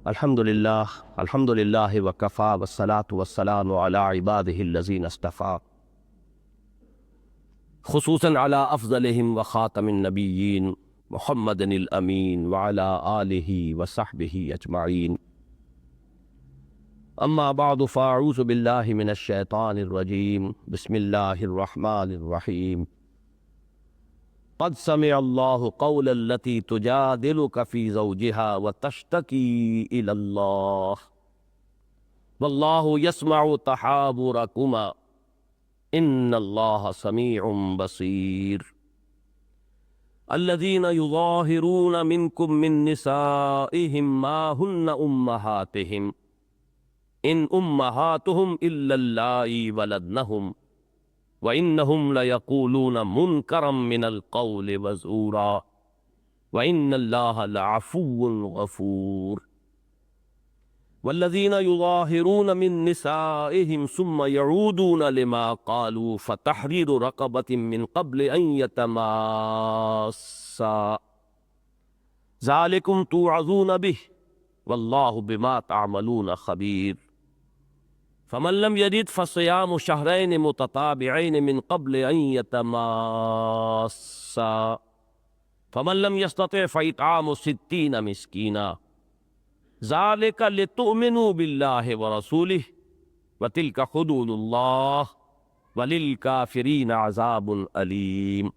الحمد للہ وکفا والصلاة والسلام علی عباده الذین اصطفى خصوصاً علی افضلہم وخاتم النبیین محمد الامین وعلی آلہ وصحبہ اجمعین اما بعد فاعوذ باللہ من الشیطان الرجیم بسم اللہ الرحمن الرحیم قد سمع اللہ قول التی تجادلک فی زوجہا وتشتکی الی اللہ واللہ یسمع تحاورکما ان اللہ سمیع بصیر الذین یظاہرون منکم من نسائہم ما ہن امہاتہم ان امہاتہم الا اللائی ولدنہم وَإِنَّهُمْ لَيَقُولُونَ مُنْكَرًا مِنَ الْقَوْلِ وَزُورًا وَإِنَّ اللَّهَ لَعَفُوٌّ غَفُورٌ وَالَّذِينَ يُظَاهِرُونَ مِن نِّسَائِهِمْ ثُمَّ يَعُودُونَ لِمَا قَالُوا فَتَحْرِيرُ رَقَبَةٍ مِّن قَبْلِ أَن يَتَمَاسَّا ذَلِكُمْ تُوعَظُونَ بِهِ وَاللَّهُ بِمَا تَعْمَلُونَ خَبِيرٌ فمن لم يجد فصيام شهرين متتابعين من قبل أن يتماسا فمن لم يستطع فإطعام 60 مسكينا ذلك لتؤمنوا بالله ورسوله وتلك حدود الله وللكافرين عذاب أليم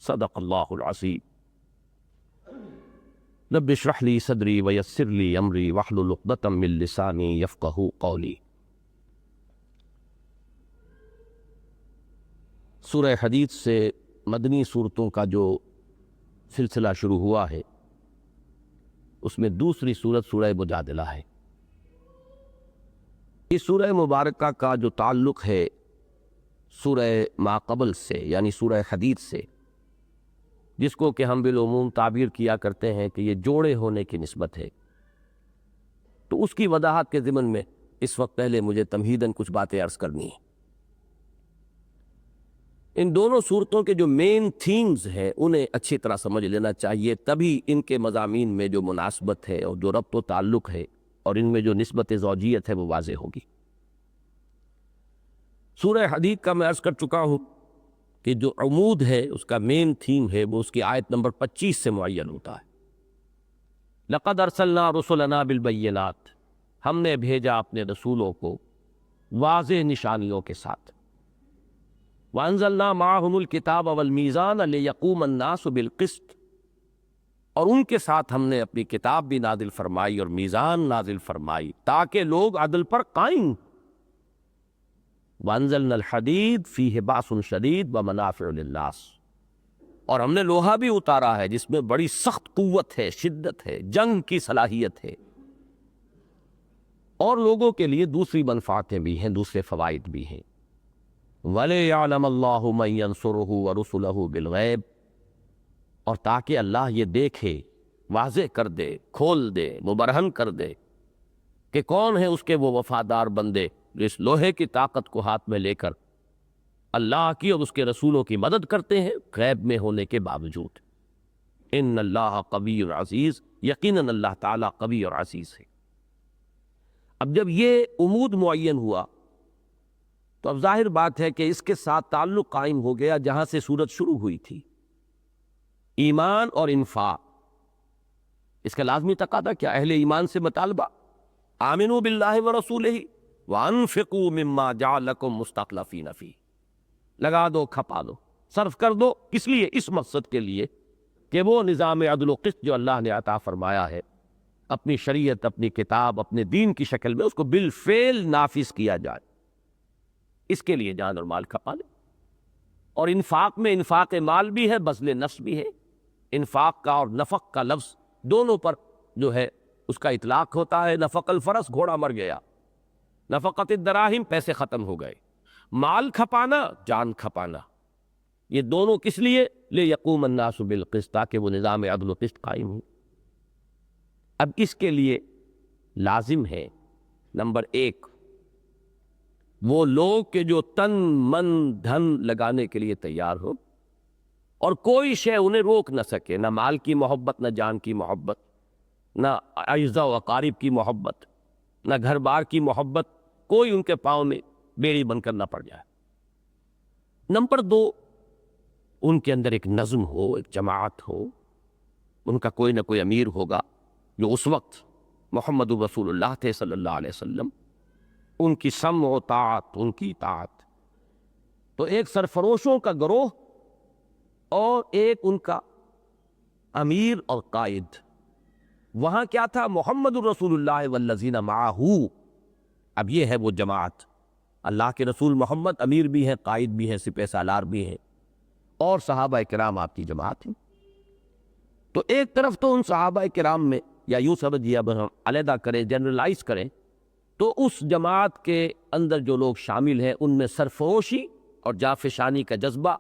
صدق الله العظيم رب اشرح لي صدري ويسر لي أمري واحلل عقدة من لساني يفقهوا قولي۔ سورہ حدید سے مدنی صورتوں کا جو سلسلہ شروع ہوا ہے اس میں دوسری صورت سورہ مجادلہ ہے۔ اس سورہ مبارکہ کا جو تعلق ہے سورہ ما قبل سے یعنی سورہ حدید سے، جس کو کہ ہم بالعموم تعبیر کیا کرتے ہیں کہ یہ جوڑے ہونے کی نسبت ہے، تو اس کی وضاحت کے ضمن میں اس وقت پہلے مجھے تمہیداً کچھ باتیں عرض کرنی ہیں۔ ان دونوں صورتوں کے جو مین تھیمز ہیں انہیں اچھی طرح سمجھ لینا چاہیے، تبھی ان کے مضامین میں جو مناسبت ہے اور جو ربط و تعلق ہے اور ان میں جو نسبت زوجیت ہے وہ واضح ہوگی۔ سورہ حدید کا میں عرض کر چکا ہوں کہ جو عمود ہے اس کا مین تھیم ہے وہ اس کی آیت نمبر 25 سے معین ہوتا ہے۔ لقد ارسلنا رسلنا بالبینات، ہم نے بھیجا اپنے رسولوں کو واضح نشانیوں کے ساتھ۔ وَأَنزَلْنَا مَعَهُمُ الْكِتَابَ وَالْمِيزَانَ لِيَقُومَ النَّاسُ بِالْقِسْطِ، اور ان کے ساتھ ہم نے اپنی کتاب بھی نازل فرمائی اور میزان نازل فرمائی تاکہ لوگ عدل پر قائم۔ وَأَنزَلْنَا الْحَدِيدَ فِيهِ بَأْسٌ شَدِيدٌ وَمَنَافِعُ لِلنَّاسِ، اور ہم نے لوہا بھی اتارا ہے جس میں بڑی سخت قوت ہے، شدت ہے، جنگ کی صلاحیت ہے، اور لوگوں کے لیے دوسری منفعتیں بھی ہیں، دوسرے فوائد بھی ہیں۔ وَلِيَعْلَمَ اللَّهُ مَن يَنصُرُهُ وَرُسُلَهُ بِالْغَيْبِ، اور تاکہ اللہ یہ دیکھے، واضح کر دے، کھول دے، مبرہن کر دے کہ کون ہے اس کے وہ وفادار بندے جو اس لوہے کی طاقت کو ہاتھ میں لے کر اللہ کی اور اس کے رسولوں کی مدد کرتے ہیں غیب میں ہونے کے باوجود۔ ان اللہ قوی عزیز، یقیناً اللہ تعالیٰ قوی اور عزیز ہے۔ اب جب یہ عمود معین ہوا تو اب ظاہر بات ہے کہ اس کے ساتھ تعلق قائم ہو گیا جہاں سے سورت شروع ہوئی تھی، ایمان اور انفاق۔ اس کا لازمی تقاضا کیا؟ اہل ایمان سے مطالبہ، آمنوا باللہ ورسولہ وانفقوا مما جعلکم مستخلفین فیہ، لگا دو، کھپا دو، صرف کر دو، کس لیے؟ اس مقصد کے لیے کہ وہ نظام عدل و قسط جو اللہ نے عطا فرمایا ہے، اپنی شریعت، اپنی کتاب، اپنے دین کی شکل میں اس کو بالفعل نافذ کیا جائے، اس کے لیے جان اور مال کھپا لے۔ اور انفاق میں انفاق مال بھی ہے، بذل نفس بھی ہے۔ انفاق کا اور نفق کا لفظ دونوں پر جو ہے اس کا اطلاق ہوتا ہے۔ نفق الفرس، گھوڑا مر گیا، نفقت الدراہم، پیسے ختم ہو گئے، مال کھپانا، جان کھپانا، یہ دونوں کس لیے؟ لیقوم الناس بالقسط، تاکہ وہ نظام عدل و قسط قائم ہو۔ اب اس کے لیے لازم ہے نمبر 1 وہ لوگ کہ جو تن من دھن لگانے کے لیے تیار ہو اور کوئی شے انہیں روک نہ سکے، نہ مال کی محبت، نہ جان کی محبت، نہ اعزا و اقارب کی محبت، نہ گھر بار کی محبت، کوئی ان کے پاؤں میں بیڑی بن کر نہ پڑ جائے۔ نمبر 2، ان کے اندر ایک نظم ہو، ایک جماعت ہو، ان کا کوئی نہ کوئی امیر ہوگا جو اس وقت محمد رسول اللہ تھے صلی اللہ علیہ وسلم، ان کی سمع و طاعت، ان کی اطاعت۔ تو ایک سرفروشوں کا گروہ اور ایک ان کا امیر اور قائد۔ وہاں کیا تھا؟ محمد الرسول اللہ والذین معہ۔ اب یہ ہے وہ جماعت، اللہ کے رسول محمد امیر بھی ہیں، قائد بھی ہیں، سپہ سالار بھی ہیں، اور صحابہ کرام آپ کی جماعت ہیں۔ تو ایک طرف تو ان صحابہ کرام میں، یا یوں سمجھیے، اب ہم علیحدہ کریں، جنرلائز کریں، تو اس جماعت کے اندر جو لوگ شامل ہیں ان میں سرفروشی اور جافشانی کا جذبہ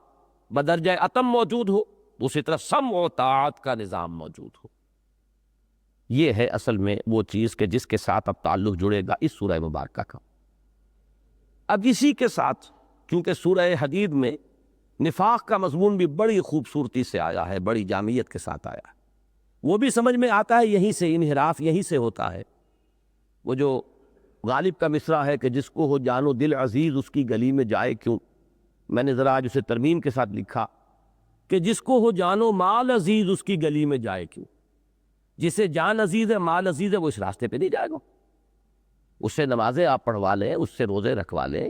بدرجہ اتم موجود ہو، دوسری طرف سمع و طاعت کا نظام موجود ہو۔ یہ ہے اصل میں وہ چیز کہ جس کے ساتھ اب تعلق جڑے گا اس سورہ مبارکہ کا۔ اب اسی کے ساتھ کیونکہ سورہ حدید میں نفاق کا مضمون بھی بڑی خوبصورتی سے آیا ہے، بڑی جامعیت کے ساتھ آیا ہے، وہ بھی سمجھ میں آتا ہے، یہیں سے انحراف یہیں سے ہوتا ہے۔ وہ جو غالب کا مصرع ہے کہ جس کو ہو جانو دل عزیز اس کی گلی میں جائے کیوں، میں نے ذرا آج اسے ترمیم کے ساتھ لکھا کہ جس کو ہو جانو مال عزیز اس کی گلی میں جائے کیوں۔ جسے جان عزیز ہے، مال عزیز ہے، وہ اس راستے پہ نہیں جائے گا۔ اس سے نمازیں آپ پڑھوا لیں، اس سے روزے رکھوا لیں،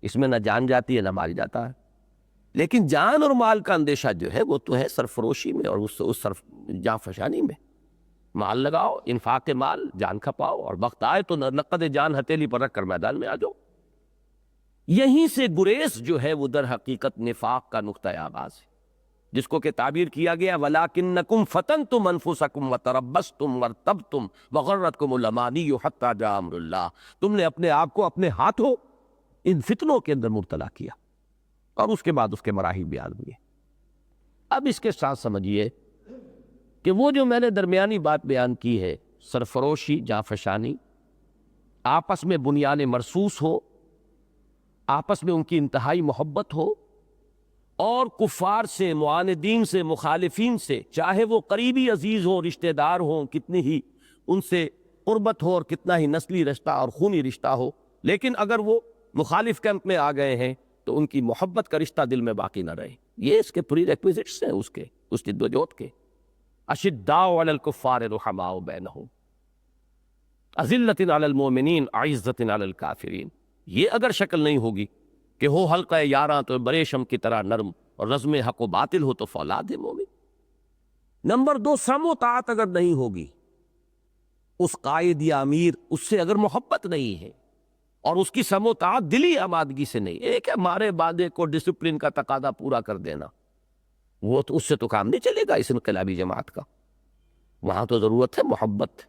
اس میں نہ جان جاتی ہے نہ مال جاتا ہے، لیکن جان اور مال کا اندیشہ جو ہے وہ تو ہے سرفروشی میں اور اس جان فشانی میں۔ مال لگاؤ، انفاق مال، جان کھپاؤ، اور وقت آئے تو نقد جان ہتھیلی پر رکھ کر میدان میں آ جاؤ۔ یہیں سے گریز جو ہے وہ در حقیقت نفاق کا نقطہ آغاز ہے، جس کو کہ تعبیر کیا گیا وَلَٰكِنَّكُمْ فَتَنْتُمْ أَنفُسَكُمْ وَتَرَبَّصْتُمْ وَارْتَبْتُمْ وَغَرَّتْكُمُ الْأَمَانِيُّ حَتَّىٰ جَاءَ أَمْرُ اللَّهِ۔ تم نے اپنے آپ کو اپنے ہاتھوں ان فتنوں کے اندر مبتلا کیا، اور اس کے بعد اس کے مراحل بیان ہوئے۔ اب اس کے ساتھ سمجھیے کہ وہ جو میں نے درمیانی بات بیان کی ہے، سرفروشی، جانفشانی، آپس میں بنیان مرصوص ہو، آپس میں ان کی انتہائی محبت ہو، اور کفار سے، معاندین سے، مخالفین سے، چاہے وہ قریبی عزیز ہو، رشتہ دار ہوں، کتنی ہی ان سے قربت ہو اور کتنا ہی نسلی رشتہ اور خونی رشتہ ہو، لیکن اگر وہ مخالف کیمپ میں آ گئے ہیں تو ان کی محبت کا رشتہ دل میں باقی نہ رہے۔ یہ اس کے پری ریکویزٹس ہیں اس جد و جہد کے۔ اشداء علی الکفار رحماء بینہم، اذلۃ علی المؤمنین اعزۃ علی الکافرین۔ یہ اگر شکل نہیں ہوگی کہ ہو حلقہ یاراں تو بریشم کی طرح نرم، اور رزم حق و باطل ہو تو فولاد ہے مومن۔ نمبر 2، سمع و طاعت اگر نہیں ہوگی، اس قائد یا امیر، اس سے اگر محبت نہیں ہے اور اس کی سمع و طاعت دلی آمادگی سے نہیں، ایک ہے مارے بادے کو ڈسپلن کا تقاضا پورا کر دینا، وہ تو اس سے تو کام نہیں چلے گا اس انقلابی جماعت کا۔ وہاں تو ضرورت ہے محبت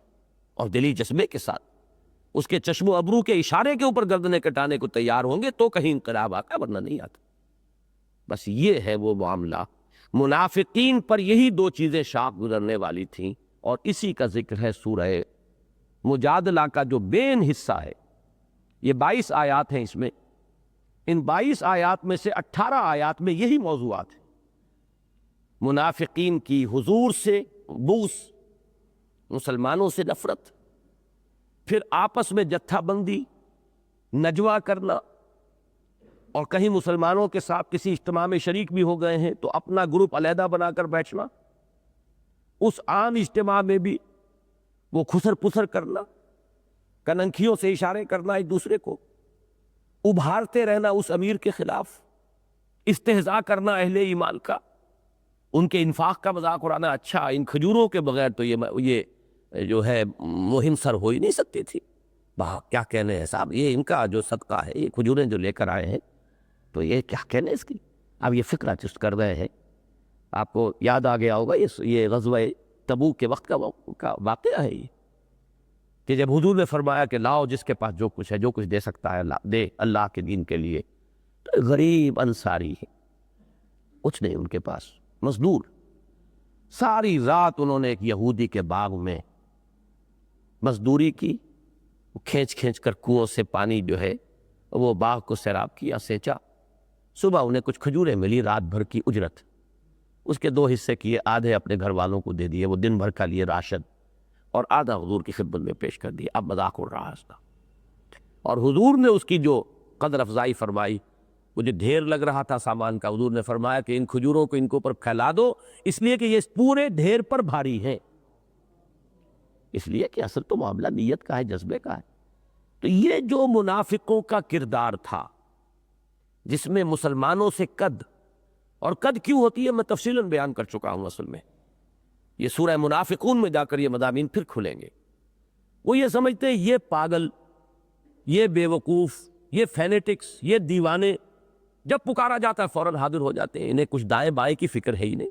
اور دلی جذبے کے ساتھ، اس کے چشم و ابرو کے اشارے کے اوپر گردنیں کٹانے کو تیار ہوں گے تو کہیں انقلاب آتا ہے، ورنہ نہیں آتا۔ بس یہ ہے وہ معاملہ۔ منافقین پر یہی دو چیزیں شاق گزرنے والی تھیں، اور اسی کا ذکر ہے سورہ مجادلہ کا جو بین حصہ ہے۔ یہ 22 آیات ہیں، اس میں ان 22 آیات میں سے 18 آیات میں یہی موضوعات ہیں۔ منافقین کی حضور سے بغض، مسلمانوں سے نفرت، پھر آپس میں جتھا بندی، نجوہ کرنا، اور کہیں مسلمانوں کے ساتھ کسی اجتماع میں شریک بھی ہو گئے ہیں تو اپنا گروپ علیحدہ بنا کر بیٹھنا، اس عام اجتماع میں بھی وہ خسر پسر کرنا، کننکھیوں سے اشارے کرنا ایک دوسرے کو، ابھارتے رہنا اس امیر کے خلاف، استہزاء کرنا اہل ایمان کا، ان کے انفاق کا مذاق اڑانا۔ اچھا، ان کھجوروں کے بغیر تو یہ جو ہے مہم سر ہو ہی نہیں سکتی تھی۔ کیا کہنے ہیں صاحب، یہ ان کا جو صدقہ ہے، یہ کھجوریں جو لے کر آئے ہیں تو یہ کیا کہنے اس کی۔ اب یہ فکرہ چست کر رہے ہیں۔ آپ کو یاد آ گیا ہوگا یہ غزوہ تبوک کے وقت کا واقعہ ہے، یہ کہ جب حضور نے فرمایا کہ لاؤ جس کے پاس جو کچھ ہے، جو کچھ دے سکتا ہے اللہ دے اللہ کے دین کے لیے، تو غریب انصاری ہے، کچھ نہیں ان کے پاس، مزدور۔ ساری رات انہوں نے ایک یہودی کے باغ میں مزدوری کی، کھینچ کھینچ کر کنویں سے پانی جو ہے وہ باغ کو سیراب کیا، سینچا۔ صبح انہیں کچھ کھجوریں ملی، رات بھر کی اجرت، اس کے 2 حصے کیے، آدھے اپنے گھر والوں کو دے دیے، وہ دن بھر کا لیے راشن، اور آدھا حضور کی خدمت میں پیش کر دیا. اب مذاق اڑ رہا اس کا. اور حضور نے اس کی جو قدر افزائی فرمائی، مجھے ڈھیر لگ رہا تھا سامان کا، حضور نے فرمایا کہ ان کھجوروں کو ان کے اوپر پھیلا دو، اس لیے کہ یہ پورے ڈھیر پر بھاری ہیں. اس لیے کہ اصل تو معاملہ نیت کا ہے، جذبے کا ہے. تو یہ جو منافقوں کا کردار تھا جس میں مسلمانوں سے قد، اور قد کیوں ہوتی ہے میں تفصیلاً بیان کر چکا ہوں. اصل میں یہ سورہ منافقون میں جا کر یہ مضامین پھر کھلیں گے. وہ یہ سمجھتے ہیں یہ پاگل، یہ بے وقوف، یہ فینیٹکس، یہ دیوانے، جب پکارا جاتا ہے فوراً حاضر ہو جاتے ہیں. انہیں کچھ دائیں بائیں کی فکر ہے ہی نہیں،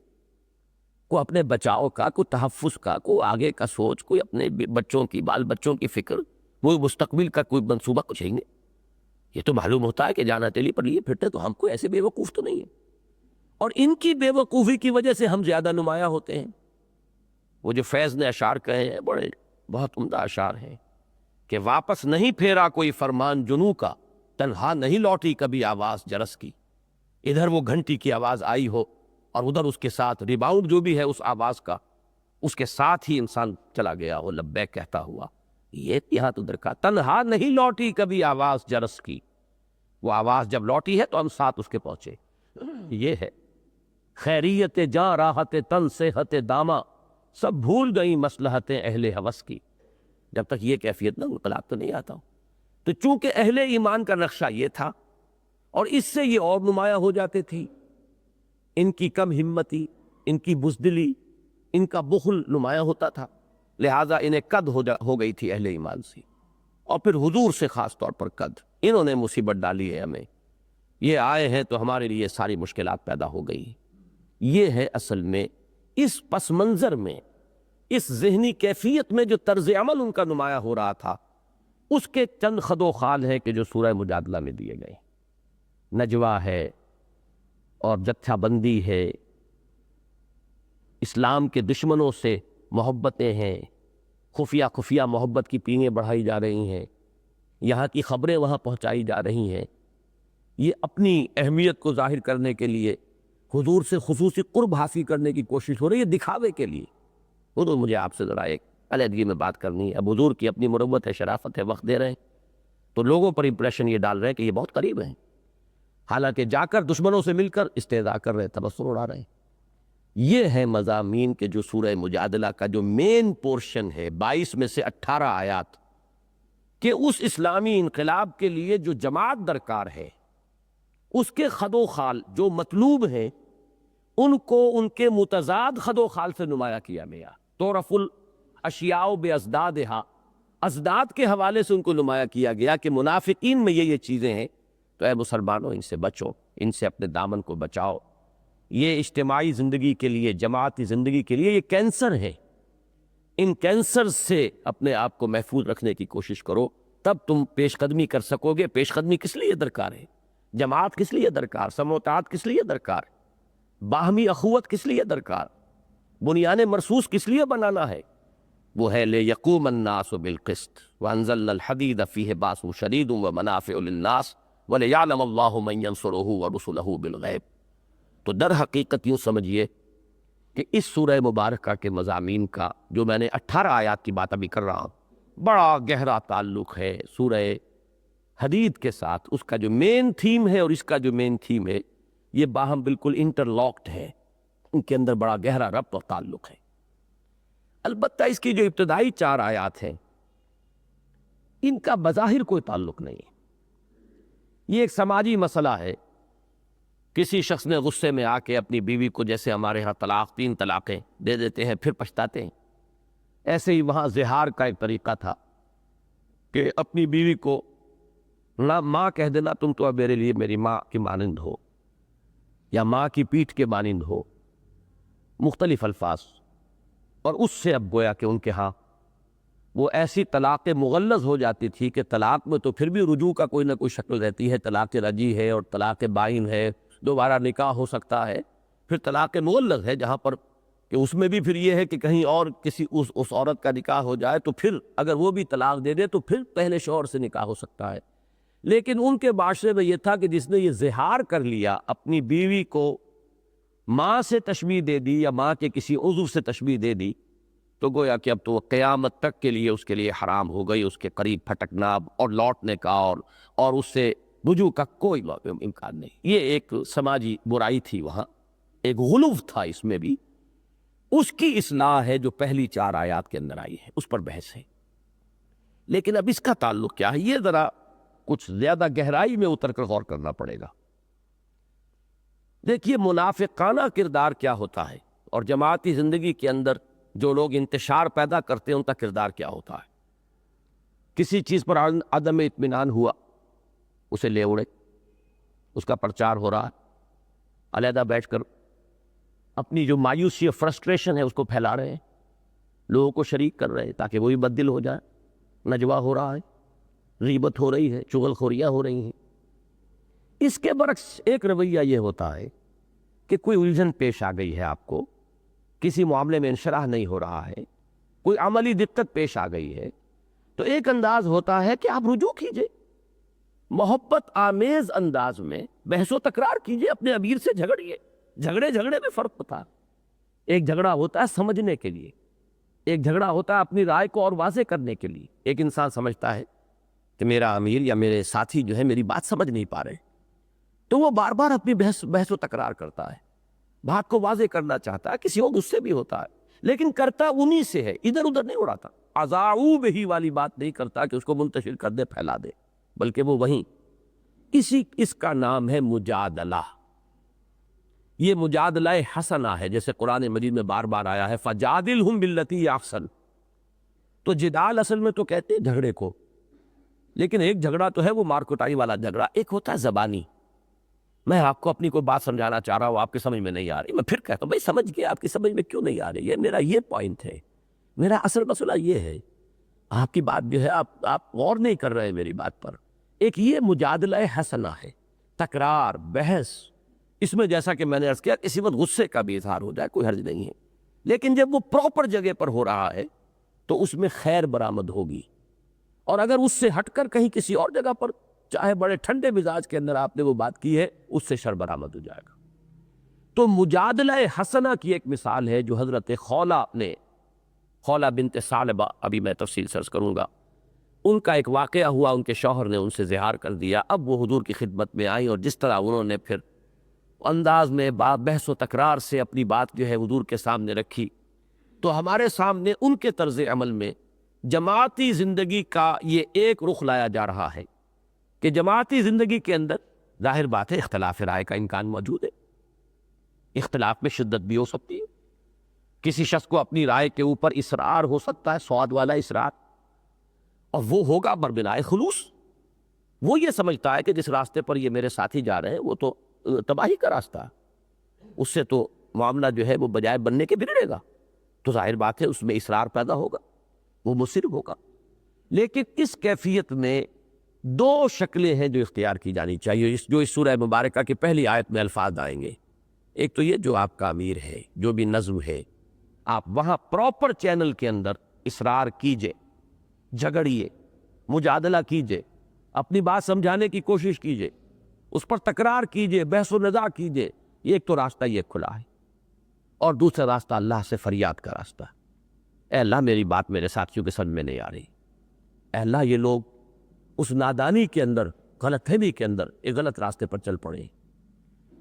کوئی اپنے بچاؤ کا، کوئی تحفظ کا، کوئی آگے کا سوچ، کوئی اپنے بچوں کی، بال بچوں کی فکر، وہ مستقبل کا کوئی منصوبہ کچھ ہے ہی نہیں. یہ تو معلوم ہوتا ہے کہ جانا تیلی پر لیے پھرتے، تو ہم کوئی ایسے بے وقوف تو نہیں ہیں. اور ان کی بے وقوفی کی وجہ سے ہم زیادہ نمایاں ہوتے ہیں. وہ جو فیض نے اشعار کہے ہیں، بڑے بہت عمدہ اشعار ہیں کہ واپس نہیں پھیرا کوئی فرمان جنوں کا، تنہا نہیں لوٹی کبھی آواز جرس کی. ادھر وہ گھنٹی کی آواز آئی ہو اور ادھر اس کے ساتھ ریباؤنڈ جو بھی ہے اس آواز کا، اس کے ساتھ ہی انسان چلا گیا ہو لبیک کہتا ہوا. یہ یہاں تو درکار، تنہا نہیں لوٹی کبھی آواز جرس کی. وہ آواز جب لوٹی ہے تو ہم ساتھ اس کے پہنچے. یہ ہے خیریت جاں راحت تن صحت داما، سب بھول گئی مصلحتیں اہل ہوس کی. جب تک یہ کیفیت نہ، انقلاب تو نہیں آتا ہوں. تو چونکہ اہل ایمان کا نقشہ یہ تھا اور اس سے یہ اور نمایاں ہو جاتے تھی. ان کی کم ہمتی، ان کی بزدلی، ان کا بخل نمایاں ہوتا تھا، لہٰذا انہیں قد ہو گئی تھی اہل ایمان سے. اور پھر حضور سے خاص طور پر قد، انہوں نے مصیبت ڈالی ہے ہمیں. یہ آئے ہیں تو ہمارے لیے ساری مشکلات پیدا ہو گئی. یہ ہے اصل میں اس پس منظر میں، اس ذہنی کیفیت میں جو طرز عمل ان کا نمایاں ہو رہا تھا، اس کے چند خد و خال ہیں کہ جو سورہ مجادلہ میں دیے گئے. نجوہ ہے اور جتھا بندی ہے، اسلام کے دشمنوں سے محبتیں ہیں، خفیہ خفیہ محبت کی پینیں بڑھائی جا رہی ہیں، یہاں کی خبریں وہاں پہنچائی جا رہی ہیں. یہ اپنی اہمیت کو ظاہر کرنے کے لیے حضور سے خصوصی قرب حاصل کرنے کی کوشش ہو رہی ہے، دکھاوے کے لیے. حضور مجھے آپ سے ذرا ایک علیحدگی میں بات کرنی ہے. اب حضور کی اپنی مروت ہے، شرافت ہے، وقت دے رہے ہیں تو لوگوں پر امپریشن یہ ڈال رہے ہیں کہ یہ بہت قریب ہیں، حالانکہ جا کر دشمنوں سے مل کر استہزاء کر رہے ہیں، تبصر اڑا رہے ہیں. یہ ہے مضامین کے جو سورہ مجادلہ کا جو مین پورشن ہے، 22 میں سے 18 آیات، کہ اس اسلامی انقلاب کے لیے جو جماعت درکار ہے، اس کے خد و خال جو مطلوب ہیں، ان کو ان کے متضاد خد و خال سے نمایاں کیا گیا. تعرف الاشیاء بازدادہا، ازداد کے حوالے سے ان کو نمایاں کیا گیا کہ منافقین میں یہ چیزیں ہیں، تو اے مسلمانوں ان سے بچو، ان سے اپنے دامن کو بچاؤ. یہ اجتماعی زندگی کے لیے، جماعتی زندگی کے لیے یہ کینسر ہے. ان کینسر سے اپنے آپ کو محفوظ رکھنے کی کوشش کرو، تب تم پیش قدمی کر سکو گے. پیش قدمی کس لیے درکار ہے؟ جماعت کس لیے درکار؟ سموتات کس لیے درکار؟ باہمی اخوت کس لیے درکار؟ بنیان مرصوص کس لیے بنانا ہے؟ وہ ہے لِيَقُومَ النَّاسُ بِالْقِسْطِ وَأَنزَلْنَا الْحَدِيدَ فِيهِ بَأْسٌ شَدِيدٌ وَمَنَافِعُ لِلنَّاسِ وَلِيَعْلَمَ اللَّهُ مَن يَنصُرُهُ وَرُسُلَهُ بِالْغَيْبِ. تو در حقیقت یوں سمجھیے کہ اس سورہ مبارکہ کے مضامین کا جو میں نے 18 آیات کی بات ابھی کر رہا ہوں، بڑا گہرا تعلق ہے سورہ حدید کے ساتھ. اس کا جو مین تھیم ہے اور اس کا جو مین تھیم ہے، یہ باہم بالکل انٹرلاکڈ ہے، ان کے اندر بڑا گہرا ربط اور تعلق ہے. البتہ اس کی جو ابتدائی 4 آیات ہیں، ان کا بظاہر کوئی تعلق نہیں ہے. یہ ایک سماجی مسئلہ ہے. کسی شخص نے غصے میں آ کے اپنی بیوی کو، جیسے ہمارے ہاں 3 طلاقیں دے دیتے ہیں پھر پچھتاتے ہیں، ایسے ہی وہاں زہار کا ایک طریقہ تھا کہ اپنی بیوی کو نہ ماں کہہ دینا، تم تو اب میرے لیے میری ماں کی مانند ہو، یا ماں کی پیٹھ کے مانند ہو، مختلف الفاظ. اور اس سے اب گویا کہ ان کے ہاں وہ ایسی طلاق مغلظ ہو جاتی تھی کہ طلاق میں تو پھر بھی رجوع کا کوئی نہ کوئی شکل رہتی ہے. طلاق رجعی ہے اور طلاق بائن ہے، دوبارہ نکاح ہو سکتا ہے. پھر طلاق مغلظ ہے جہاں پر کہ اس میں بھی پھر یہ ہے کہ کہیں اور کسی اس عورت کا نکاح ہو جائے تو پھر اگر وہ بھی طلاق دے دے تو پھر پہلے شوہر سے نکاح ہو سکتا ہے. لیکن ان کے معاشرے میں یہ تھا کہ جس نے یہ زہار کر لیا، اپنی بیوی کو ماں سے تشبیہ دے دی یا ماں کے کسی عضو سے تشبیہ دے دی، تو گویا کہ اب تو قیامت تک کے لیے اس کے لیے حرام ہو گئی، اس کے قریب پھٹکنا اور لوٹنے کا اور اس سے رجوع کا کوئی امکان نہیں۔ یہ ایک سماجی برائی تھی، وہاں ایک غلو تھا اس میں بھی، اس کی اصلاح ہے جو پہلی 4 آیات کے اندر آئی ہے، اس پر بحث ہے۔ لیکن اب اس کا تعلق کیا ہے، یہ ذرا کچھ زیادہ گہرائی میں اتر کر غور کرنا پڑے گا۔ دیکھیے منافقانہ کردار کیا ہوتا ہے، اور جماعتی زندگی کے اندر جو لوگ انتشار پیدا کرتے ہیں ان کا کردار کیا ہوتا ہے۔ کسی چیز پر عدم اطمینان ہوا، اسے لے اڑے، اس کا پرچار ہو رہا ہے، علیحدہ بیٹھ کر اپنی جو مایوسی اور فرسٹریشن ہے اس کو پھیلا رہے ہیں، لوگوں کو شریک کر رہے ہیں تاکہ وہ بھی بددل ہو جائے، نجوا ہو رہا ہے، غیبت ہو رہی ہے، چغل خوریاں ہو رہی ہیں۔ اس کے برعکس ایک رویہ یہ ہوتا ہے کہ کوئی الجھن پیش آ گئی ہے، آپ کو کسی معاملے میں انشراح نہیں ہو رہا ہے، کوئی عملی دقت پیش آ گئی ہے، تو ایک انداز ہوتا ہے کہ آپ رجوع کیجئے، محبت آمیز انداز میں بحث و تکرار کیجئے، اپنے امیر سے جھگڑیے۔ جھگڑے میں فرق ہوتا ہے، ایک جھگڑا ہوتا ہے سمجھنے کے لیے، ایک جھگڑا ہوتا ہے اپنی رائے کو اور واضح کرنے کے لیے۔ ایک انسان سمجھتا ہے کہ میرا امیر یا میرے ساتھی جو ہے میری بات سمجھ نہیں پا رہے، تو وہ بار بار اپنی بحث و تکرار کرتا ہے، بات کو واضح کرنا چاہتا ہے، کسی اور غصے بھی ہوتا ہے، لیکن کرتا انہی سے ہے، ادھر ادھر نہیں اڑاتا، اذاعوا بہ والی بات نہیں کرتا کہ اس کو منتشر کر دے، پھیلا دے، بلکہ وہ وہیں اس کا نام ہے مجادلہ۔ یہ مجادلہ حسنہ ہے، جیسے قرآن مجید میں بار بار آیا ہے فَجَادِلْهُمْ بِالَّتِي هِيَ احسن۔ تو جدال اصل میں تو کہتے ہیں جھگڑے کو، لیکن ایک جھگڑا تو ہے وہ مارکوٹائی والا جھگڑا، ایک ہوتا ہے زبانی، میں آپ کو اپنی کوئی بات سمجھانا چاہ رہا ہوں، آپ کی سمجھ میں نہیں آ رہی، میں پھر کہتا ہوں بھائی سمجھ گیا، آپ کی سمجھ میں کیوں نہیں آ رہی ہے، میرا یہ پوائنٹ ہے، میرا اصل مسئلہ یہ ہے، آپ کی بات جو ہے آپ غور نہیں کر رہے ہیں میری بات پر۔ ایک یہ مجادلہ حسنہ ہے، تکرار، بحث، اس میں جیسا کہ میں نے عرض کیا کسی وقت غصے کا بھی اظہار ہو جائے کوئی حرج نہیں ہے، لیکن جب وہ پراپر جگہ پر ہو رہا ہے تو اس میں خیر برآمد ہوگی، اور اگر اس سے ہٹ کر کہیں کسی اور جگہ پر چاہے بڑے ٹھنڈے مزاج کے اندر آپ نے وہ بات کی ہے، اس سے شر برآمد ہو جائے گا۔ تو مجادلہ حسنہ کی ایک مثال ہے جو حضرت خولہ بنت ثعلبہ، ابھی میں تفصیل سے عرض کروں گا، ان کا ایک واقعہ ہوا، ان کے شوہر نے ان سے زہار کر دیا، اب وہ حضور کی خدمت میں آئیں، اور جس طرح انہوں نے پھر انداز میں بحث و تکرار سے اپنی بات جو ہے حضور کے سامنے رکھی، تو ہمارے سامنے ان کے طرز عمل میں جماعتی زندگی کا یہ ایک رخ لایا جا رہا ہے کہ جماعتی زندگی کے اندر ظاہر بات ہے اختلاف رائے کا امکان موجود ہے، اختلاف میں شدت بھی ہو سکتی ہے، کسی شخص کو اپنی رائے کے اوپر اصرار ہو سکتا ہے، سواد والا اصرار، اور وہ ہوگا بربنائے خلوص، وہ یہ سمجھتا ہے کہ جس راستے پر یہ میرے ساتھی جا رہے ہیں وہ تو تباہی کا راستہ ہے، اس سے تو معاملہ جو ہے وہ بجائے بننے کے بگڑے گا، تو ظاہر بات ہے اس میں اصرار پیدا ہوگا، وہ مصر ہوگا۔ لیکن اس کیفیت میں 2 شکلیں ہیں جو اختیار کی جانی چاہیے، جو اس سورہ مبارکہ کی پہلی آیت میں الفاظ آئیں گے۔ ایک تو یہ جو آپ کا امیر ہے، جو بھی نظم ہے، آپ وہاں پراپر چینل کے اندر اصرار کیجئے، جھگڑیے، مجادلہ کیجئے، اپنی بات سمجھانے کی کوشش کیجئے، اس پر تکرار کیجئے، بحث و نزاع کیجئے، یہ ایک تو راستہ یہ کھلا ہے، اور دوسرا راستہ اللہ سے فریاد کا راستہ ہے، اے اللہ میری بات میرے ساتھیوں کے سمجھ میں نہیں آ رہی، اے اللہ یہ لوگ اس نادانی کے اندر، غلط فہمی کے اندر ایک غلط راستے پر چل پڑے۔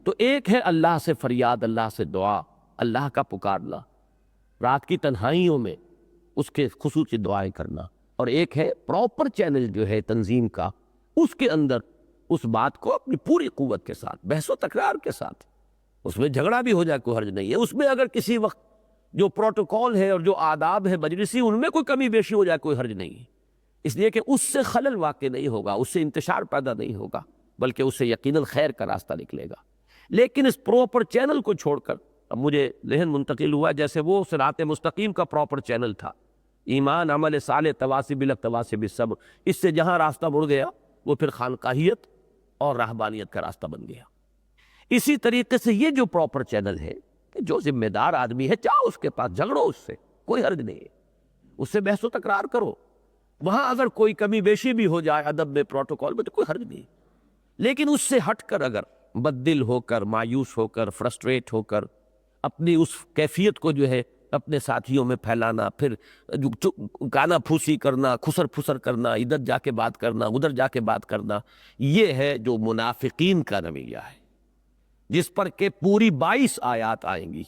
تو ایک ہے اللہ سے فریاد، اللہ سے دعا، اللہ کا پکارنا، رات کی تنہائیوں میں اس کے خصوصی دعائیں کرنا، اور ایک ہے پراپر چینل جو ہے تنظیم کا، اس کے اندر اس بات کو اپنی پوری قوت کے ساتھ، بحث و تکرار کے ساتھ، اس میں جھگڑا بھی ہو جائے کوئی حرج نہیں ہے، اس میں اگر کسی وقت جو پروٹوکول ہے اور جو آداب ہے مجلسی ان میں کوئی کمی بیشی ہو جائے کوئی حرج نہیں ہے، اس لیے کہ اس سے خلل واقع نہیں ہوگا، اس سے انتشار پیدا نہیں ہوگا، بلکہ اس سے یقیناً خیر کا راستہ نکلے گا۔ لیکن اس پراپر چینل کو چھوڑ کر، اب مجھے ذہن منتقل ہوا جیسے وہ صراط مستقیم کا پراپر چینل تھا، ایمان، عمل صالح، تواصی بالحق، تواصی بالصبر، اس سے جہاں راستہ مڑ گیا وہ پھر خانقاہیت اور راہبانیت کا راستہ بن گیا۔ اسی طریقے سے یہ جو پراپر چینل ہے کہ جو ذمہ دار آدمی ہے چاہو اس کے پاس جھگڑو، اس سے کوئی حرج نہیں ہے، اس سے بحث و تکرار کرو، وہاں اگر کوئی کمی بیشی بھی ہو جائے ادب میں، پروٹوکول میں، تو کوئی حرج نہیں، لیکن اس سے ہٹ کر اگر بددل ہو کر، مایوس ہو کر، فرسٹریٹ ہو کر اپنی اس کیفیت کو جو ہے اپنے ساتھیوں میں پھیلانا، پھر گانا پھوسی کرنا، خسر پھسر کرنا، ادھر جا کے بات کرنا، ادھر جا کے بات کرنا، یہ ہے جو منافقین کا رویہ ہے، جس پر کہ پوری 22 آیات آئیں گی،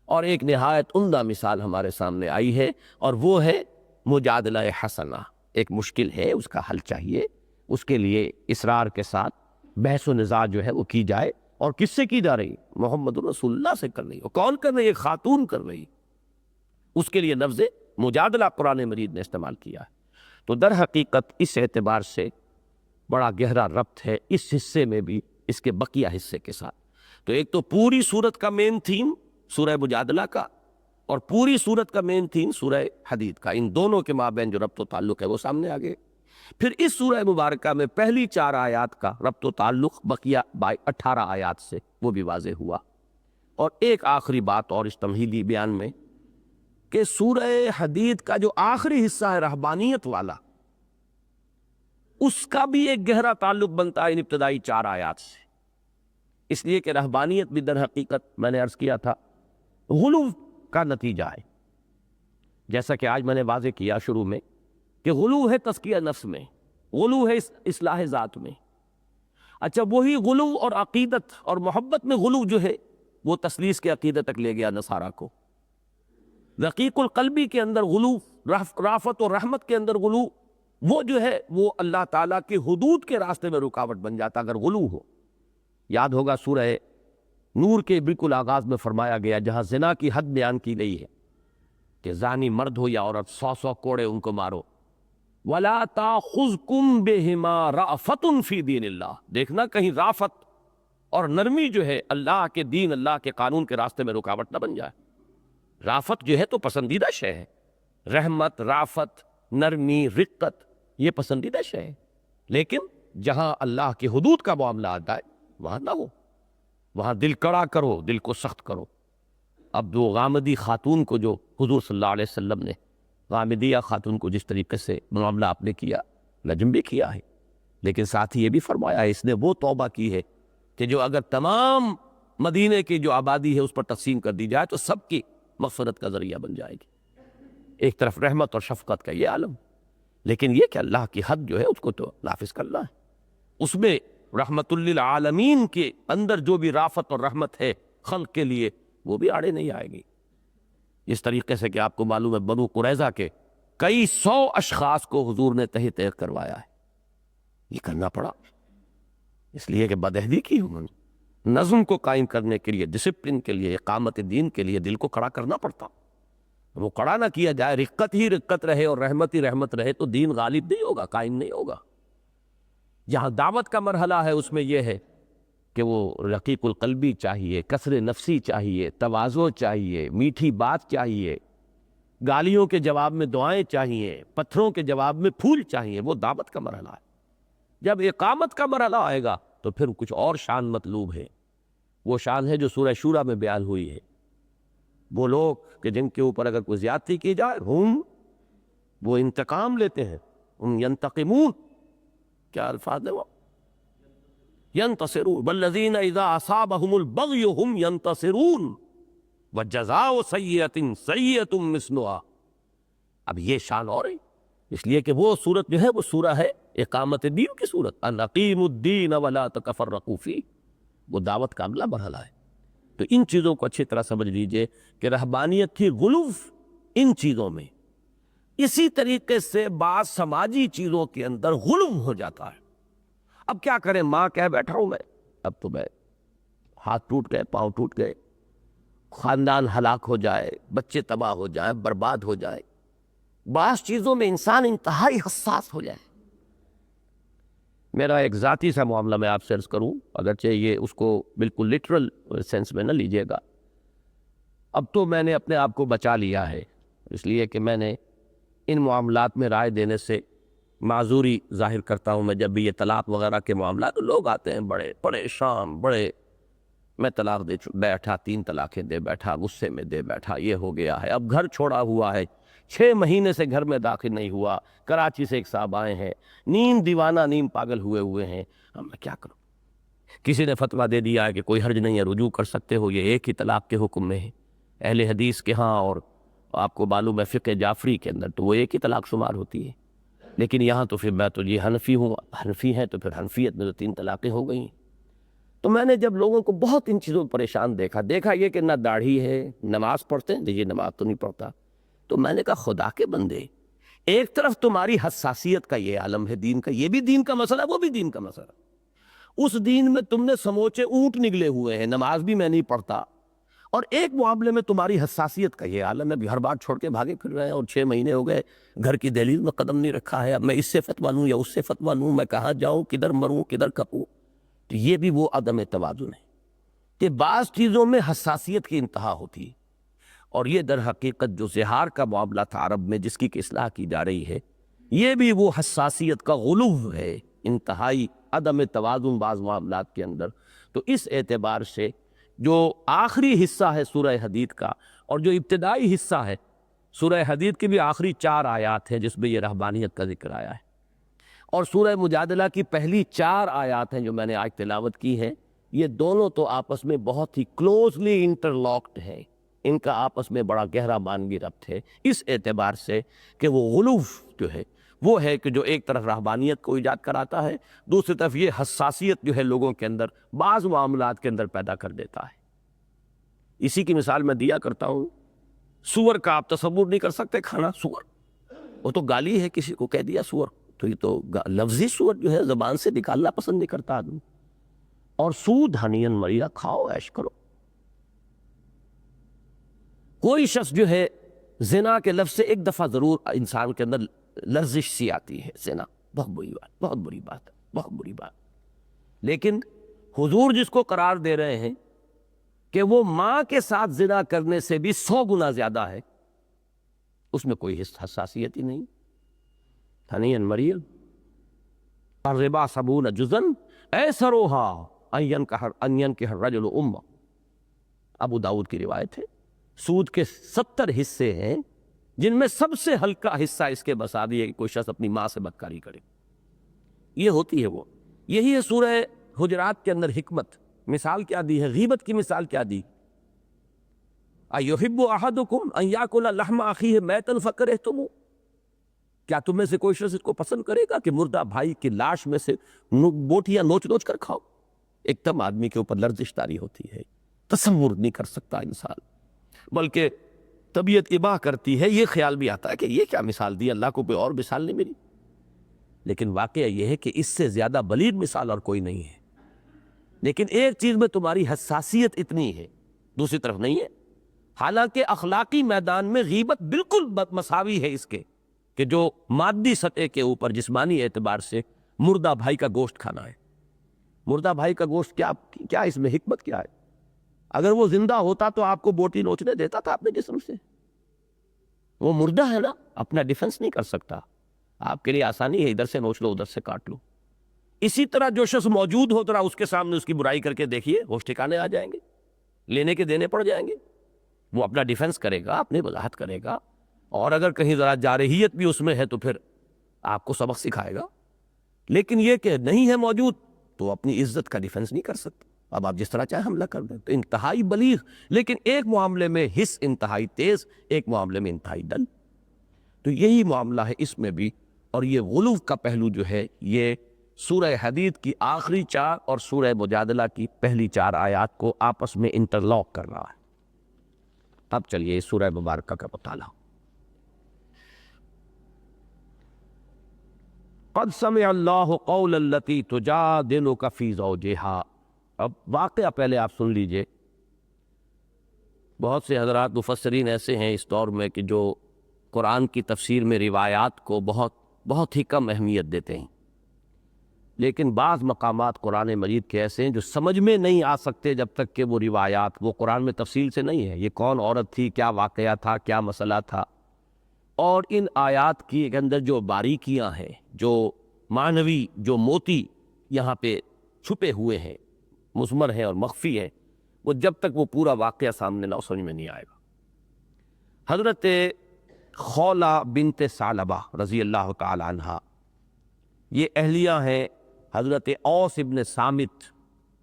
اور ایک نہایت عمدہ مثال ہمارے سامنے آئی ہے، اور وہ ہے مجادلہ حسنہ۔ ایک مشکل ہے، اس کا حل چاہیے، اس کے لیے اصرار کے ساتھ بحث و نزاع جو ہے وہ کی جائے۔ اور کس سے کی جا رہی؟ محمد رسول اللہ سے کر رہی ہے۔ کون کر رہی ہے؟ خاتون کر رہی ہے۔ اس کے لیے لفظ مجادلہ قرآن مجید نے استعمال کیا ہے۔ تو در حقیقت اس اعتبار سے بڑا گہرا ربط ہے اس حصے میں بھی اس کے بقیہ حصے کے ساتھ۔ تو ایک تو پوری سورت کا مین تھیم سورہ مجادلہ کا، اور پوری سورت کا مین تھیم سورہ حدید کا، ان دونوں کے مابین جو ربط و تعلق ہے وہ سامنے آ گئے۔ پھر اس سورہ مبارکہ میں پہلی 4 آیات کا ربط و تعلق بقیہ 18 آیات سے وہ بھی واضح ہوا۔ اور ایک آخری بات اور اس تمہیدی بیان میں کہ سورہ حدید کا جو آخری حصہ ہے رہبانیت والا، اس کا بھی ایک گہرا تعلق بنتا ہے ان ابتدائی 4 آیات سے، اس لیے کہ رہبانیت بھی در حقیقت میں نے عرض کیا تھا غلو کا نتیجہ ہے، جیسا کہ آج میں نے واضح کیا شروع میں کہ غلو ہے تزکیہ نفس میں، غلو ہے اصلاح ذات میں۔ اچھا، وہی غلو اور عقیدت اور محبت میں غلو جو ہے وہ تثلیث کے عقیدے تک لے گیا نصارہ کو۔ رقیق القلبی کے اندر غلو، رافت اور رحمت کے اندر غلو، وہ جو ہے وہ اللہ تعالیٰ کی حدود کے راستے میں رکاوٹ بن جاتا اگر غلو ہو۔ یاد ہوگا سورہ نور کے بالکل آغاز میں فرمایا گیا جہاں زنا کی حد بیان کی گئی ہے کہ زانی مرد ہو یا عورت 100 کوڑے ان کو مارو۔ وَلَا تَأْخُذْكُمْ بِهِمَا رَأْفَةٌ فِي دِينِ اللَّهِ، دیکھنا کہیں رافت اور نرمی جو ہے اللہ کے دین، اللہ کے قانون کے راستے میں رکاوٹ نہ بن جائے۔ رافت جو ہے تو پسندیدہ شے ہے، رحمت، رافت، نرمی، رقت یہ پسندیدہ شے ہے، لیکن جہاں اللہ کی حدود کا معاملہ آتا ہے وہاں نہ ہو، وہاں دل کڑا کرو، دل کو سخت کرو۔ اب دو غامدی خاتون کو جو حضور صلی اللہ علیہ وسلم نے غامدیہ خاتون کو جس طریقے سے معاملہ آپ نے کیا، لجم بھی کیا ہے، لیکن ساتھ ہی یہ بھی فرمایا ہے اس نے وہ توبہ کی ہے کہ جو اگر تمام مدینے کی جو آبادی ہے اس پر تقسیم کر دی جائے تو سب کی مغفرت کا ذریعہ بن جائے گی۔ ایک طرف رحمت اور شفقت کا یہ عالم، لیکن یہ کہ اللہ کی حد جو ہے اس کو تو نافذ کرنا ہے۔ اس میں رحمت للعالمین کے اندر جو بھی رافت اور رحمت ہے خلق کے لیے وہ بھی آڑے نہیں آئے گی۔ اس طریقے سے کہ آپ کو معلوم ہے بنو قریظہ کے کئی 100 اشخاص کو حضور نے تہی تیغ کروایا ہے، یہ کرنا پڑا اس لیے کہ بدعہدی کی انہوں نے۔ نظم کو قائم کرنے کے لیے، ڈسپلن کے لیے، اقامت دین کے لیے دل کو کھڑا کرنا پڑتا، وہ کھڑا نہ کیا جائے، رقت ہی رقت رہے اور رحمت ہی رحمت رہے تو دین غالب نہیں ہوگا، قائم نہیں ہوگا۔ جہاں دعوت کا مرحلہ ہے اس میں یہ ہے کہ وہ رقیق القلبی چاہیے، کسر نفسی چاہیے، تواضع چاہیے، میٹھی بات چاہیے، گالیوں کے جواب میں دعائیں چاہیے، پتھروں کے جواب میں پھول چاہیے، وہ دعوت کا مرحلہ ہے۔ جب اقامت کا مرحلہ آئے گا تو پھر کچھ اور شان مطلوب ہے، وہ شان ہے جو سورہ شورى میں بیان ہوئی ہے۔ وہ لوگ کہ جن کے اوپر اگر کوئی زیادتی کی جائے وہ انتقام لیتے ہیں، ینتقمون، کیا الفاظ ہے وہ؟ ینتصرون، والذین اذا اصابہم البغی ہم ینتصرون وجزاء سیئۃ سیئۃ مثلھا۔ اب یہ شان اور ہے، اس لیے کہ وہ صورت جو ہے وہ سورہ ہے اقامت دین کی صورت، ان اقیموا الدین ولا تتفرقوا فیہ، وہ دعوت کا اگلا مرحلہ ہے۔ تو ان چیزوں کو اچھی طرح سمجھ لیجئے کہ رہبانیت کی غلو ان چیزوں میں، اسی طریقے سے بعض سماجی چیزوں کے اندر غلو ہو جاتا ہے۔ اب کیا کریں، ماں کہہ بیٹھا ہوں میں، اب تو میں ہاتھ ٹوٹ گئے، پاؤں ٹوٹ گئے، خاندان ہلاک ہو جائے، بچے تباہ ہو جائیں، برباد ہو جائے، بعض چیزوں میں انسان انتہائی حساس ہو جائے۔ میرا ایک ذاتی سا معاملہ میں آپ سے عرض کروں، اگرچہ یہ اس کو بالکل لٹرل سینس میں نہ لیجئے گا، اب تو میں نے اپنے آپ کو بچا لیا ہے، اس لیے کہ میں نے ان معاملات میں رائے دینے سے معذوری ظاہر کرتا ہوں۔ میں جب بھی یہ طلاق وغیرہ کے معاملات، لوگ آتے ہیں بڑے پریشان، بڑے میں طلاق دے بیٹھا، 3 طلاقیں دے بیٹھا، غصے میں دے بیٹھا، یہ ہو گیا ہے، اب گھر چھوڑا ہوا ہے، 6 مہینے سے گھر میں داخل نہیں ہوا، کراچی سے ایک صاحب آئے ہیں، نیم دیوانہ نیم پاگل ہوئے ہیں، اب میں کیا کروں؟ کسی نے فتویٰ دے دیا ہے کہ کوئی حرج نہیں ہے، رجوع کر سکتے ہو، یہ ایک ہی طلاق کے حکم میں ہے۔ اہل حدیث کے ہاں اور آپ کو معلوم ہے فقہ جعفری کے اندر تو وہ ایک ہی طلاق شمار ہوتی ہے، لیکن یہاں تو پھر میں تو یہ حنفی ہوں، حنفی ہیں تو پھر حنفیت میں تو 3 طلاقیں ہو گئی ہیں۔ تو میں نے جب لوگوں کو بہت ان چیزوں پر پریشان دیکھا یہ کہ نہ داڑھی ہے، نماز پڑھتے ہیں، یہ نماز تو نہیں پڑھتا، تو میں نے کہا خدا کے بندے، ایک طرف تمہاری حساسیت کا یہ عالم ہے دین کا، یہ بھی دین کا مسئلہ، وہ بھی دین کا مسئلہ، اس دین میں تم نے سموچے اونٹ نگلے ہوئے ہیں، نماز بھی میں نہیں پڑھتا، اور ایک معاملے میں تمہاری حساسیت کا یہ عالم ہے، گھر بار چھوڑ کے بھاگے پھر رہے ہیں، اور 6 مہینے ہو گئے گھر کی دہلیز میں قدم نہیں رکھا ہے، اب میں اس سے فتویٰ لوں یا اس سے فتویٰ لوں، میں کہاں جاؤں، کدھر مروں، کدھر کھپوں۔ تو یہ بھی وہ عدم توازن ہے کہ بعض چیزوں میں حساسیت کی انتہا ہوتی ہے، اور یہ در حقیقت جو زہار کا معاملہ تھا عرب میں جس کی اصلاح کی جا رہی ہے، یہ بھی وہ حساسیت کا غلو ہے، انتہائی عدم توازن بعض معاملات کے اندر۔ تو اس اعتبار سے جو آخری حصہ ہے سورہ حدید کا اور جو ابتدائی حصہ ہے سورہ حدید کی بھی آخری 4 آیات ہیں جس میں یہ رہبانیت کا ذکر آیا ہے، اور سورہ مجادلہ کی پہلی 4 آیات ہیں جو میں نے آج تلاوت کی ہیں، یہ دونوں تو آپس میں بہت ہی کلوزلی انٹرلاکڈ ہیں، ان کا آپس میں بڑا گہرا معنوی ربط ہے، اس اعتبار سے کہ وہ غلوف جو ہے وہ ہے کہ جو ایک طرف رہبانیت کو ایجاد کراتا ہے، دوسری طرف یہ حساسیت جو ہے لوگوں کے اندر بعض معاملات کے اندر پیدا کر دیتا ہے۔ اسی کی مثال میں دیا کرتا ہوں، سور کا آپ تصور نہیں کر سکتے کھانا، سور وہ تو گالی ہے، کسی کو کہہ دیا سور، تو یہ تو لفظی سور جو ہے زبان سے نکالنا پسند نہیں کرتا آدمی، اور سود ہنین مریا، کھاؤ عیش کرو۔ کوئی شخص جو ہے زنا کے لفظ سے ایک دفعہ ضرور انسان کے اندر لرزش سی آتی ہے، زنا بہت بری بات، بہت بری بات، بہت بری بات، لیکن حضور جس کو قرار دے رہے ہیں کہ وہ ماں کے ساتھ زنا کرنے سے بھی 100 گنا زیادہ ہے، اس میں کوئی حساسیت ہی نہیں۔ ہنین مریم الربا 70 جزءا ایسرها ان ينكح الرجل امه، ابو داؤد کی روایت ہے، سود کے 70 حصے ہیں جن میں سب سے ہلکا حصہ اس کے مساوی ہے کہ کوئی شخص اپنی ماں سے بدکاری کرے۔ یہ ہوتی ہے وہ، یہی ہے سورہ حجرات کے اندر حکمت۔ مثال کیا دی ہے؟ غیبت کی مثال کیا دی؟ ایحب احدکم ان یاکل لحم اخیہ میتا فکرہتموہ، کیا تم میں سے کوئی شخص اس کو پسند کرے گا کہ مردہ بھائی کی لاش میں سے بوٹیاں نوچ نوچ کر کھاؤ؟ ایک دم آدمی کے اوپر لرزش طاری ہوتی ہے، تصور نہیں کر سکتا انسان، بلکہ طبیعت اباہ کرتی ہے، یہ خیال بھی آتا ہے کہ یہ کیا مثال دی، اللہ کو کوئی اور مثال نہیں ملی، لیکن واقعہ یہ ہے کہ اس سے زیادہ بلیغ مثال اور کوئی نہیں ہے۔ لیکن ایک چیز میں تمہاری حساسیت اتنی ہے، دوسری طرف نہیں ہے، حالانکہ اخلاقی میدان میں غیبت بالکل مساوی ہے اس کے کہ جو مادی سطح کے اوپر جسمانی اعتبار سے مردہ بھائی کا گوشت کھانا ہے۔ مردہ بھائی کا گوشت کیا اس میں حکمت کیا ہے؟ اگر وہ زندہ ہوتا تو آپ کو بوٹی نوچنے دیتا تھا اپنے جسم سے؟ وہ مردہ ہے نا، اپنا ڈیفنس نہیں کر سکتا، آپ کے لیے آسانی ہے ادھر سے نوچ لو ادھر سے کاٹ لو۔ اسی طرح جو شخص موجود ہو ذرا اس کے سامنے اس کی برائی کر کے دیکھیے، ہوش ٹھکانے آ جائیں گے، لینے کے دینے پڑ جائیں گے، وہ اپنا ڈیفنس کرے گا، اپنی وضاحت کرے گا، اور اگر کہیں ذرا جارحیت بھی اس میں ہے تو پھر آپ کو سبق سکھائے گا۔ لیکن یہ کہ نہیں ہے موجود تو اپنی عزت کا ڈیفنس نہیں کر سکتا، اب آپ جس طرح چاہے حملہ کر دیں، تو انتہائی بلیغ، لیکن ایک معاملے میں حس انتہائی تیز، ایک معاملے میں انتہائی ڈل۔ تو یہی معاملہ ہے اس میں بھی، اور یہ غلو کا پہلو جو ہے یہ سورہ حدید کی آخری 4 اور سورہ مجادلہ کی پہلی 4 آیات کو آپس میں انٹرلاک کر رہا ہے۔ اب چلیے سورہ مبارکہ کا مطالعہ۔ قد سمع اللہ قول التی تجادلک فی زوجہا، اب واقعہ پہلے آپ سن لیجئے۔ بہت سے حضرات مفسرین ایسے ہیں اس دور میں کہ جو قرآن کی تفسیر میں روایات کو بہت ہی کم اہمیت دیتے ہیں، لیکن بعض مقامات قرآن مجید کے ایسے ہیں جو سمجھ میں نہیں آ سکتے جب تک کہ وہ روایات وہ قرآن میں تفصیل سے نہیں ہے، یہ کون عورت تھی، کیا واقعہ تھا، کیا مسئلہ تھا، اور ان آیات کی اندر جو باریکیاں ہیں، جو معنوی جو موتی یہاں پہ چھپے ہوئے ہیں، مضمر ہیں اور مخفی ہیں، وہ جب تک وہ پورا واقعہ سامنے نہ سمجھ میں نہیں آئے گا۔ حضرت خولہ بنت ثعلبہ رضی اللہ تعالی عنہ، یہ اہلیہ ہیں حضرت اوس ابن صامت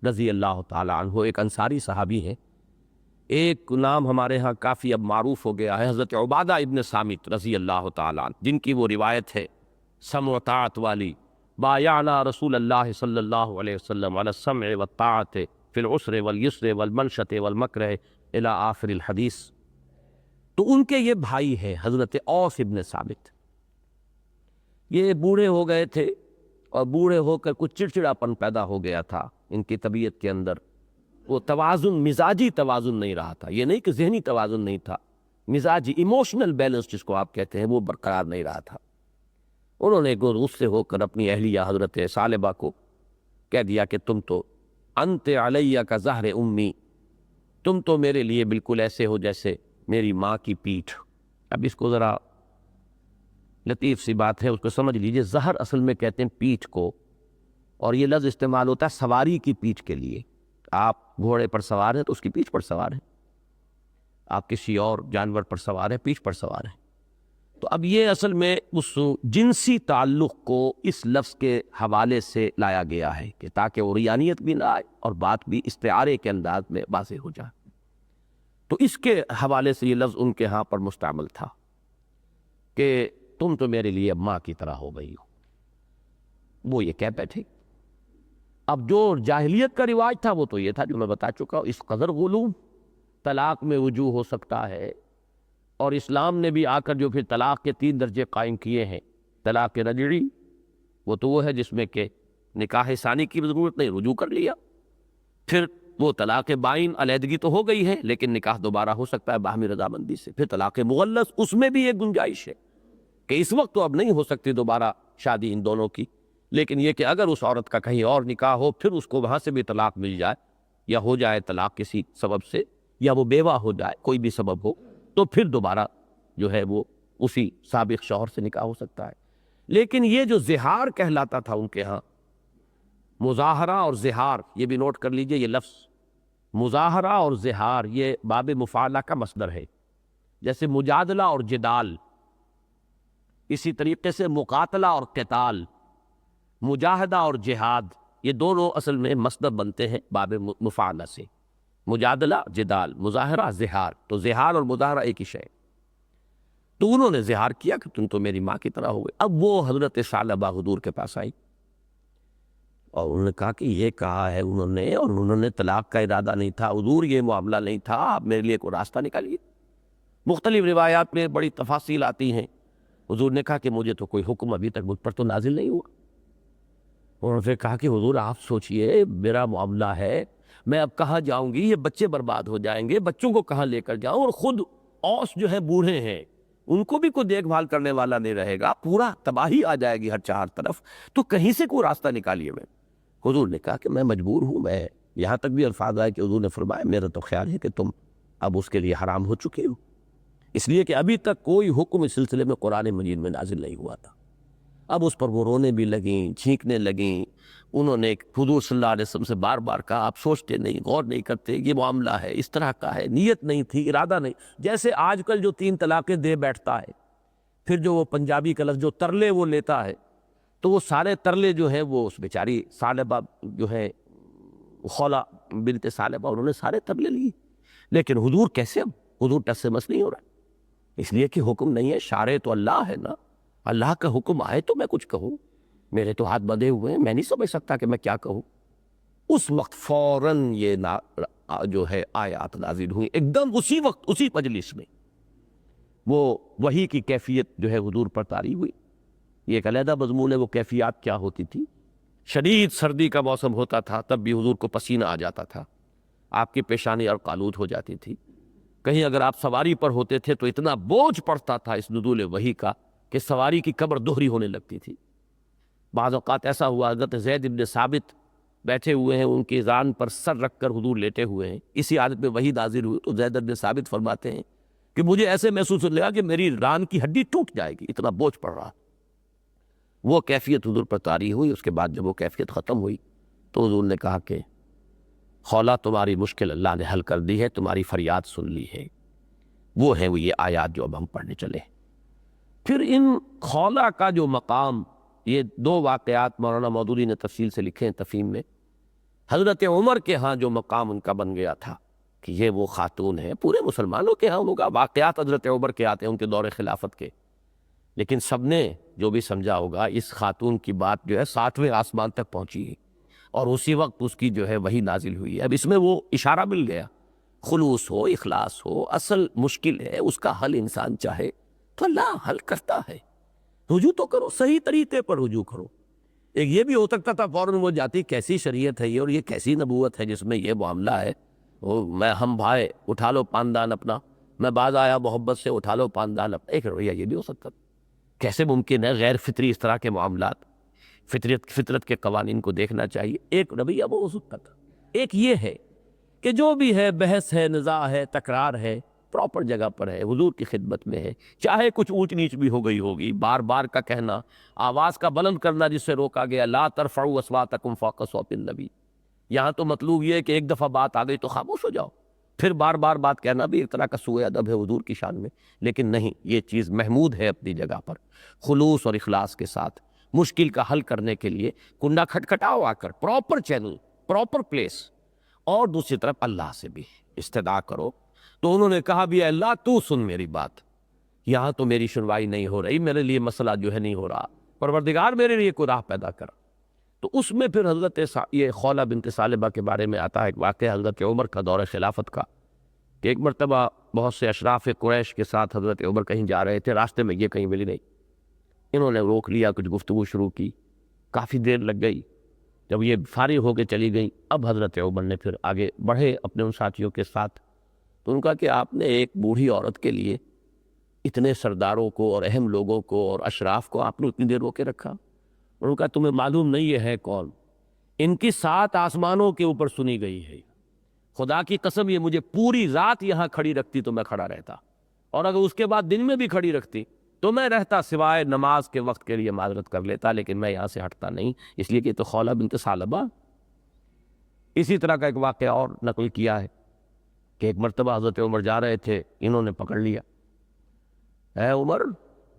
رضی اللہ تعالی عنہ، ایک انصاری صحابی ہیں۔ ایک نام ہمارے ہاں کافی اب معروف ہو گیا ہے، حضرت عبادہ ابن صامت رضی اللہ تعالیٰ عنہ، جن کی وہ روایت ہے سمع و طاعت والی، بایعنا رسول اللہ صلی اللہ علیہ وسلم علی السمع والطاعت فی العسر والیسر والمنشط والمکرہ الی آخر الحدیث۔ تو ان کے یہ بھائی ہیں حضرت اوس ابن ثابت، یہ بوڑھے ہو گئے تھے، اور بوڑھے ہو کر کچھ چڑچڑاپن پیدا ہو گیا تھا ان کی طبیعت کے اندر، وہ توازن، مزاجی توازن نہیں رہا تھا، یہ نہیں کہ ذہنی توازن نہیں تھا، مزاجی ایموشنل بیلنس جس کو آپ کہتے ہیں وہ برقرار نہیں رہا تھا۔ انہوں نے غصے ہو کر اپنی اہلیہ حضرت ثعلبہ کو کہہ دیا کہ تم تو انت علیہ کا ظہر امی، تم تو میرے لیے بالکل ایسے ہو جیسے میری ماں کی پیٹھ۔ اب اس کو ذرا لطیف سی بات ہے، اس کو سمجھ لیجئے، زہر اصل میں کہتے ہیں پیٹھ کو، اور یہ لفظ استعمال ہوتا ہے سواری کی پیٹھ کے لیے۔ آپ گھوڑے پر سوار ہیں تو اس کی پیٹھ پر سوار ہیں، آپ کسی اور جانور پر سوار ہیں، پیٹھ پر سوار ہیں۔ تو اب یہ اصل میں اس جنسی تعلق کو اس لفظ کے حوالے سے لایا گیا ہے کہ تاکہ عریانیت بھی نہ آئے اور بات بھی استعارے کے انداز میں واضح ہو جائے، تو اس کے حوالے سے یہ لفظ ان کے ہاں پر مستعمل تھا کہ تم تو میرے لیے ماں کی طرح ہو گئی ہو۔ وہ یہ کہہ بیٹھے۔ اب جو جاہلیت کا رواج تھا وہ تو یہ تھا جو میں بتا چکا ہوں، اس قدر غلو طلاق میں وجوہ ہو سکتا ہے، اور اسلام نے بھی آ کر جو پھر طلاق کے 3 درجے قائم کیے ہیں، طلاق رجعی وہ تو وہ ہے جس میں کہ نکاح ثانی کی ضرورت نہیں، رجوع کر لیا، پھر وہ طلاق بائن، علیحدگی تو ہو گئی ہے لیکن نکاح دوبارہ ہو سکتا ہے باہمی رضامندی سے، پھر طلاق مغلظ، اس میں بھی ایک گنجائش ہے کہ اس وقت تو اب نہیں ہو سکتی دوبارہ شادی ان دونوں کی، لیکن یہ کہ اگر اس عورت کا کہیں اور نکاح ہو پھر اس کو وہاں سے بھی طلاق مل جائے، یا ہو جائے طلاق کسی سبب سے، یا وہ بیوہ ہو جائے، کوئی بھی سبب ہو، تو پھر دوبارہ جو ہے وہ اسی سابق شوہر سے نکاح ہو سکتا ہے۔ لیکن یہ جو زہار کہلاتا تھا ان کے ہاں، مظاہرہ اور زہار، یہ بھی نوٹ کر لیجئے، یہ لفظ مظاہرہ اور زہار یہ باب مفاعلہ کا مصدر ہے، جیسے مجادلہ اور جدال، اسی طریقے سے مقاتلہ اور قتال، مجاہدہ اور جہاد، یہ دونوں اصل میں مصدر بنتے ہیں باب مفاعلہ سے، مجادلہ، جدال، مظاہرہ، زہار، تو زہار اور مظاہرہ ایک ہی شے۔ تو انہوں نے زہار کیا کہ تم تو میری ماں کی طرح ہوئے۔ اب وہ حضرت ثعلبہ حضور کے پاس آئی اور انہوں نے کہا کہ یہ کہا ہے اور انہوں نے طلاق کا ارادہ نہیں تھا حضور، یہ معاملہ نہیں تھا، آپ میرے لیے کوئی راستہ نکالیے۔ مختلف روایات میں بڑی تفاصیل آتی ہیں۔ حضور نے کہا کہ مجھے تو کوئی حکم ابھی تک مجھ پر تو نازل نہیں ہوا۔ انہوں نے کہا کہ حضور آپ سوچئے، میرا معاملہ ہے، میں اب کہاں جاؤں گی، یہ بچے برباد ہو جائیں گے، بچوں کو کہاں لے کر جاؤں، اور خود اوس جو ہے بوڑھے ہیں، ان کو بھی کوئی دیکھ بھال کرنے والا نہیں رہے گا، پورا تباہی آ جائے گی ہر چار طرف، تو کہیں سے کوئی راستہ نکالیے۔ میں حضور نے کہا کہ میں مجبور ہوں، میں یہاں تک بھی الفاظ آئے کہ حضور نے فرمایا میرا تو خیال ہے کہ تم اب اس کے لیے حرام ہو چکے ہو، اس لیے کہ ابھی تک کوئی حکم اس سلسلے میں قرآن مجید میں نازل نہیں ہوا تھا۔ اب اس پر وہ رونے بھی لگیں، چھینکنے لگیں۔ انہوں نے حضور صلی اللہ علیہ وسلم سے بار بار کہا آپ سوچتے نہیں، غور نہیں کرتے، یہ معاملہ ہے، اس طرح کا ہے، نیت نہیں تھی، ارادہ نہیں۔ جیسے آج کل جو 3 طلاقیں دے بیٹھتا ہے، پھر جو وہ پنجابی کا لفظ جو ترلے وہ لیتا ہے، تو وہ سارے ترلے جو ہیں وہ اس بیچاری ثعلبہ جو ہے خولہ بنت ثعلبہ، انہوں نے سارے ترلے لیے، لیکن حضور کیسے، اب حضور ٹس سے مس نہیں ہو رہا، اس لیے کہ حکم نہیں ہے، شارع تو اللہ ہے نا، اللہ کا حکم آئے تو میں کچھ کہوں، میرے تو ہاتھ بندھے ہوئے ہیں، میں نہیں سمجھ سکتا کہ میں کیا کہوں۔ اس وقت فوراً یہ جو ہے آیات نازل ہوئی، ایک دم اسی وقت اسی مجلس میں وہ وحی کی کیفیت جو ہے حضور پر طاری ہوئی۔ یہ ایک علیحدہ مضمون ہے، وہ کیفیات کیا ہوتی تھی۔ شدید سردی کا موسم ہوتا تھا تب بھی حضور کو پسینہ آ جاتا تھا، آپ کی پیشانی اور قالود ہو جاتی تھی، کہیں اگر آپ سواری پر ہوتے تھے تو اتنا بوجھ پڑتا تھا اس نزول وحی کا کہ سواری کی کمر دوہری ہونے لگتی تھی۔ بعض اوقات ایسا ہوا حضرت زید ابن ثابت بیٹھے ہوئے ہیں، ان کی ران پر سر رکھ کر حضور لیٹے ہوئے ہیں، اسی حالت میں وحی نازل ہوئی تو زید ابن ثابت فرماتے ہیں کہ مجھے ایسے محسوس ہونے لگا کہ میری ران کی ہڈی ٹوٹ جائے گی، اتنا بوجھ پڑ رہا۔ وہ کیفیت حضور پر طاری ہوئی۔ اس کے بعد جب وہ کیفیت ختم ہوئی تو حضور نے کہا کہ خولہ تمہاری مشکل اللہ نے حل کر دی ہے، تمہاری فریاد سن لی ہے۔ وہ ہیں وہ یہ آیات جو اب ہم پڑھنے چلے۔ پھر ان خولہ کا جو مقام، یہ 2 واقعات مولانا مودودی نے تفصیل سے لکھے ہیں تفہیم میں۔ حضرت عمر کے ہاں جو مقام ان کا بن گیا تھا کہ یہ وہ خاتون ہیں. پورے مسلمانوں کے ہاں ان کا واقعات حضرت عمر کے آتے ہیں ان کے دور خلافت کے، لیکن سب نے جو بھی سمجھا ہوگا اس خاتون کی بات جو ہے 7ویں آسمان تک پہنچی ہے، اور اسی وقت اس کی جو ہے وہی نازل ہوئی ہے. اب اس میں وہ اشارہ مل گیا، خلوص ہو، اخلاص ہو، اصل مشکل ہے اس کا حل انسان چاہے تو اللہ حل کرتا ہے. رجوع تو کرو، صحیح طریقے پر رجوع کرو. ایک یہ بھی ہو سکتا تھا فوراً وہ جاتی کیسی شریعت ہے یہ، اور یہ کیسی نبوت ہے جس میں یہ معاملہ ہے، میں ہم بھائی اٹھا لو پاندان اپنا، میں باز آیا محبت سے اٹھا لو پاندان اپنا. ایک رویہ یہ بھی ہو سکتا تھا. کیسے ممکن ہے غیر فطری اس طرح کے معاملات، فطرت کے قوانین کو دیکھنا چاہیے. ایک رویہ وہ ہو سکتا تھا. ایک یہ ہے کہ جو بھی ہے بحث ہے، نزاع ہے، تکرار ہے، پراپر جگہ پر ہے، حضور کی خدمت میں ہے، چاہے کچھ اونچ نیچ بھی ہو گئی ہوگی، بار بار کا کہنا، آواز کا بلند کرنا جس سے روکا گیا، لا ترفعوا اصواتکم فوق صوت النبی. یہاں تو مطلوب یہ ہے کہ ایک دفعہ بات آ گئی تو خاموش ہو جاؤ، پھر بار بار بات کہنا بھی ایک طرح کا سوء ادب ہے حضور کی شان میں. لیکن نہیں، یہ چیز محمود ہے اپنی جگہ پر، خلوص اور اخلاص کے ساتھ مشکل کا حل کرنے کے لیے کنڈا کھٹکھٹاؤ آ کر، پراپر چینل، پراپر پلیس. اور دوسری طرف اللہ سے بھی استدعا کرو. تو انہوں نے کہا بھی اے اللہ تو سن میری بات، یہاں تو میری سنوائی نہیں ہو رہی، میرے لیے مسئلہ جو ہے نہیں ہو رہا، پروردگار میرے لیے کوئی راہ پیدا کر. تو اس میں پھر حضرت یہ خولہ بنت ثعلبہ کے بارے میں آتا ہے ایک واقعہ حضرت عمر کا دور خلافت کا، کہ ایک مرتبہ بہت سے اشراف قریش کے ساتھ حضرت عمر کہیں جا رہے تھے، راستے میں یہ کہیں ملی نہیں. انہوں نے روک لیا، کچھ گفتگو شروع کی، کافی دیر لگ گئی. جب یہ فارغ ہو کے چلی گئی، اب حضرت عمر نے پھر آگے بڑھے اپنے ان ساتھیوں کے ساتھ. تو ان کا کہ آپ نے ایک بوڑھی عورت کے لیے اتنے سرداروں کو اور اہم لوگوں کو اور اشراف کو آپ نے اتنی دیر روکے رکھا. اور ان کا تمہیں معلوم نہیں یہ ہے کون؟ ان کی 7 آسمانوں کے اوپر سنی گئی ہے. خدا کی قسم یہ مجھے پوری رات یہاں کھڑی رکھتی تو میں کھڑا رہتا، اور اگر اس کے بعد دن میں بھی کھڑی رکھتی تو میں رہتا، سوائے نماز کے وقت کے لیے معذرت کر لیتا، لیکن میں یہاں سے ہٹتا نہیں، اس لیے کہ یہ تو خولہ بنت ثعلبہ. اسی طرح کا ایک واقعہ اور نقل کیا ہے کہ ایک مرتبہ حضرت عمر جا رہے تھے، انہوں نے پکڑ لیا، اے عمر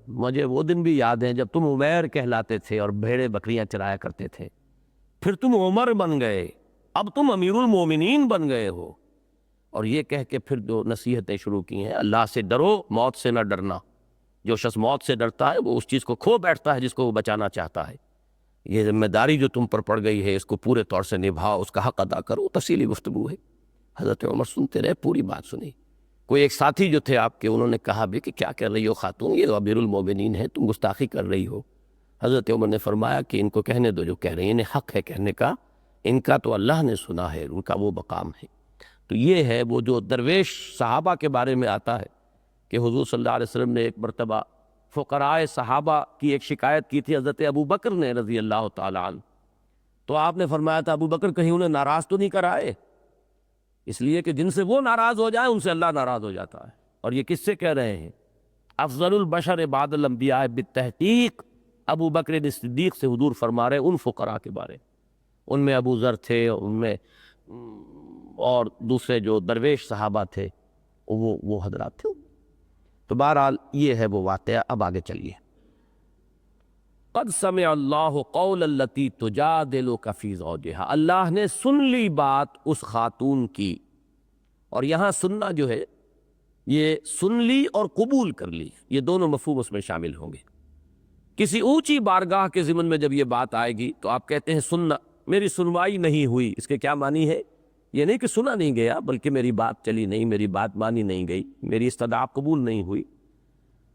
مجھے وہ دن بھی یاد ہیں جب تم عمیر کہلاتے تھے اور بھیڑے بکریاں چرایا کرتے تھے، پھر تم عمر بن گئے، اب تم امیر المومنین بن گئے ہو. اور یہ کہہ کے پھر جو نصیحتیں شروع کی ہیں، اللہ سے ڈرو، موت سے نہ ڈرنا. جو شخص موت سے ڈرتا ہے وہ اس چیز کو کھو بیٹھتا ہے جس کو وہ بچانا چاہتا ہے. یہ ذمہ داری جو تم پر پڑ گئی ہے اس کو پورے طور سے نبھاؤ، اس کا حق ادا کرو. تفصیلی گفتگو ہے. حضرت عمر سنتے رہے، پوری بات سنی. کوئی ایک ساتھی جو تھے آپ کے، انہوں نے کہا بھی کہ کیا کر رہی ہو خاتون، یہ امیر المومنین ہے، تم گستاخی کر رہی ہو. حضرت عمر نے فرمایا کہ ان کو کہنے دو جو کہہ رہی ہیں، انہیں حق ہے کہنے کا، ان کا تو اللہ نے سنا ہے، ان کا وہ مقام ہے. تو یہ ہے وہ جو درویش صحابہ کے بارے میں آتا ہے کہ حضور صلی اللہ علیہ وسلم نے ایک مرتبہ فقراء صحابہ کی ایک شکایت کی تھی حضرت ابو بکر نے رضی اللہ تعالیٰ عنہ. تو آپ نے فرمایا تھا ابو بکر کہیں انہیں ناراض تو نہیں کرائے، اس لیے کہ جن سے وہ ناراض ہو جائے ان سے اللہ ناراض ہو جاتا ہے. اور یہ کس سے کہہ رہے ہیں؟ افضل البشر بعد الانبیاء بالتحقیق ابو بکر صدیق سے حضور فرما رہے ان فقراء کے بارے. ان میں ابو ذر تھے، ان میں اور دوسرے جو درویش صحابہ تھے وہ حضرات تھے. تو بہرحال یہ ہے وہ واقعہ. اب آگے چلیے. قد سمع اللہ قول التی تجادلک فی زوجہا، اللہ نے سن لی بات اس خاتون کی. اور یہاں سننا جو ہے یہ سن لی اور قبول کر لی، یہ دونوں مفہوم اس میں شامل ہوں گے. کسی اونچی بارگاہ کے ضمن میں جب یہ بات آئے گی تو آپ کہتے ہیں سننا، میری سنوائی نہیں ہوئی، اس کے کیا معنی ہے؟ یہ نہیں کہ سنا نہیں گیا، بلکہ میری بات چلی نہیں، میری بات مانی نہیں گئی، میری استدعا قبول نہیں ہوئی.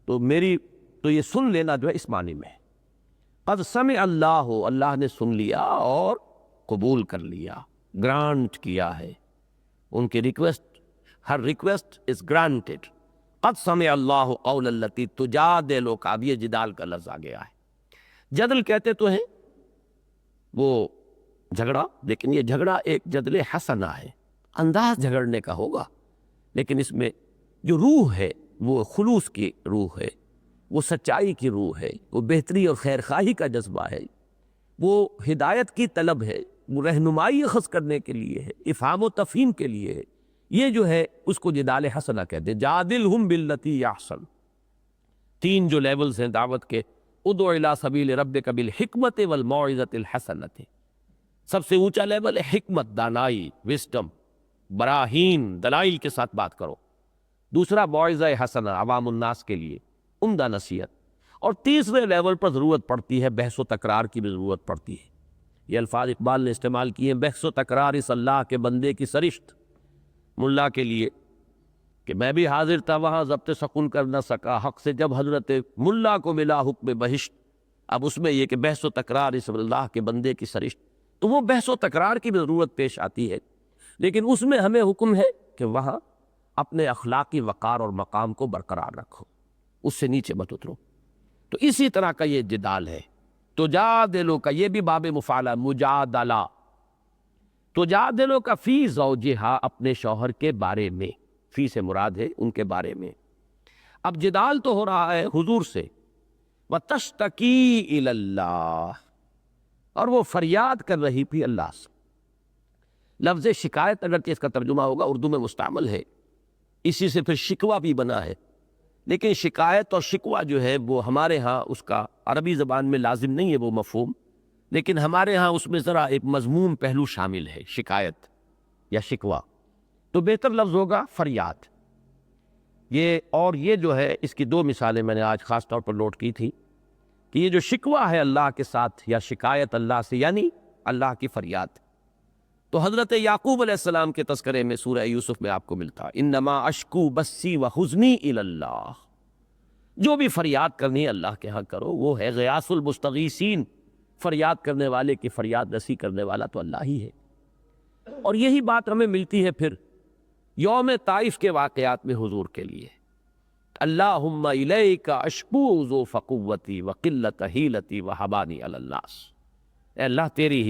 تو یہ سن لینا جو ہے اس معنی میں ہے. قد سمع اللہ، اللہ نے سن لیا اور قبول کر لیا، گرانٹ کیا ہے. ان کی request, Hare request is granted. قد سمع اللہ قول التی تجادلک، اب یہ جدال کا لفظ آ گیا ہے. جدل کہتے تو ہیں وہ جھگڑا، لیکن یہ جھگڑا ایک جدل حسنہ ہے، انداز جھگڑنے کا ہوگا، لیکن اس میں جو روح ہے وہ خلوص کی روح ہے، وہ سچائی کی روح ہے، وہ بہتری اور خیر خواہی کا جذبہ ہے، وہ ہدایت کی طلب ہے، وہ رہنمائی اخذ کرنے کے لیے ہے، افہام و تفہیم کے لیے ہے. یہ جو ہے اس کو جدال حسنہ کہتے ہیں. جادلہم باللتی احسن. 3 جو لیولز ہیں دعوت کے، ادع الی سبیل ربک بالحکمت والموعظۃ الحسنۃ. سب سے اونچا لیول ہے حکمت، دانائی، وزڈم. براہین دلائل کے ساتھ بات کرو۔ دوسرا موعظہ حسنہ عوام الناس کے لیے عمدہ نصیحت۔ اور تیسرے لیول پر ضرورت پڑتی ہے بحث و تکرار کی بھی ضرورت پڑتی ہے۔ یہ الفاظ اقبال نے استعمال کیے ہیں، بحث و تکرار اس اللہ کے بندے کی سرشت ملا کے لیے، کہ میں بھی حاضر تھا وہاں ضبط سکون کر نہ سکا، حق سے جب حضرت ملا کو ملا حکم بہشت۔ اب اس میں یہ کہ بحث و تکرار اس اللہ کے بندے کی سرشت، تو وہ بحث و تکرار کی بھی ضرورت پیش آتی ہے، لیکن اس میں ہمیں حکم ہے کہ وہاں اپنے اخلاقی وقار اور مقام کو برقرار رکھو، اس سے نیچے مت اترو۔ تو اسی طرح کا یہ جدال ہے۔ تجادلو کا یہ بھی باب مفعلہ مجادلہ، تجادلو کا فی زوجہا اپنے شوہر کے بارے میں، فی سے مراد ہے ان کے بارے میں۔ اب جدال تو ہو رہا ہے حضور سے، وَتَشْتَكِي إِلَى اللَّهِ، اور وہ فریاد کر رہی تھی اللہ سے۔ لفظ شکایت اگرچہ اس کا ترجمہ ہوگا اردو میں مستعمل ہے، اسی سے پھر شکوہ بھی بنا ہے، لیکن شکایت اور شکوہ جو ہے وہ ہمارے ہاں اس کا عربی زبان میں لازم نہیں ہے وہ مفہوم، لیکن ہمارے ہاں اس میں ذرا ایک مضموم پہلو شامل ہے، شکایت یا شکوہ، تو بہتر لفظ ہوگا فریاد۔ اور یہ جو ہے اس کی دو مثالیں میں نے آج خاص طور پر نوٹ کی تھی، کہ یہ جو شکوہ ہے اللہ کے ساتھ یا شکایت اللہ سے، یعنی اللہ کی فریاد، تو حضرت یعقوب علیہ السلام کے تذکرے میں سورہ یوسف میں آپ کو ملتا، انما اشکو بسی وحزنی الی اللہ، جو بھی فریاد کرنی ہے اللہ کے ہاں کرو، وہ ہے غیاث المستغیثین، فریاد کرنے والے کی فریاد رسی کرنے والا تو اللہ ہی ہے۔ اور یہی بات ہمیں ملتی ہے پھر یوم طائف کے واقعات میں حضور کے لیے، اللہم الیک اشکو ضعف قوتی وقلت حیلتی وحبانی علی الناس، اے اللہ تیری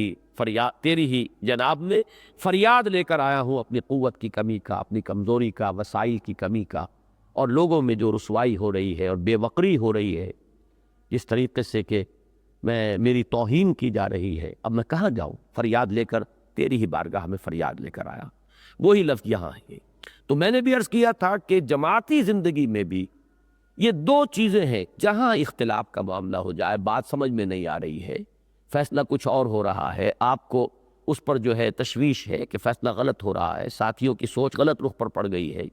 ہی جناب میں فریاد لے کر آیا ہوں اپنی قوت کی کمی کا، اپنی کمزوری کا، وسائل کی کمی کا، اور لوگوں میں جو رسوائی ہو رہی ہے اور بے وقری ہو رہی ہے جس طریقے سے کہ میری توہین کی جا رہی ہے، اب میں کہاں جاؤں؟ فریاد لے کر تیری ہی بارگاہ میں فریاد لے کر آیا۔ وہی لفظ یہاں ہے۔ تو میں نے بھی عرض کیا تھا کہ جماعتی زندگی میں بھی یہ دو چیزیں ہیں، جہاں اختلاف کا معاملہ ہو جائے، بات سمجھ میں نہیں آ رہی ہے، فیصلہ کچھ اور ہو رہا ہے، آپ کو اس پر جو ہے تشویش ہے کہ فیصلہ غلط ہو رہا ہے، ساتھیوں کی سوچ غلط رخ پر پڑ گئی ہے،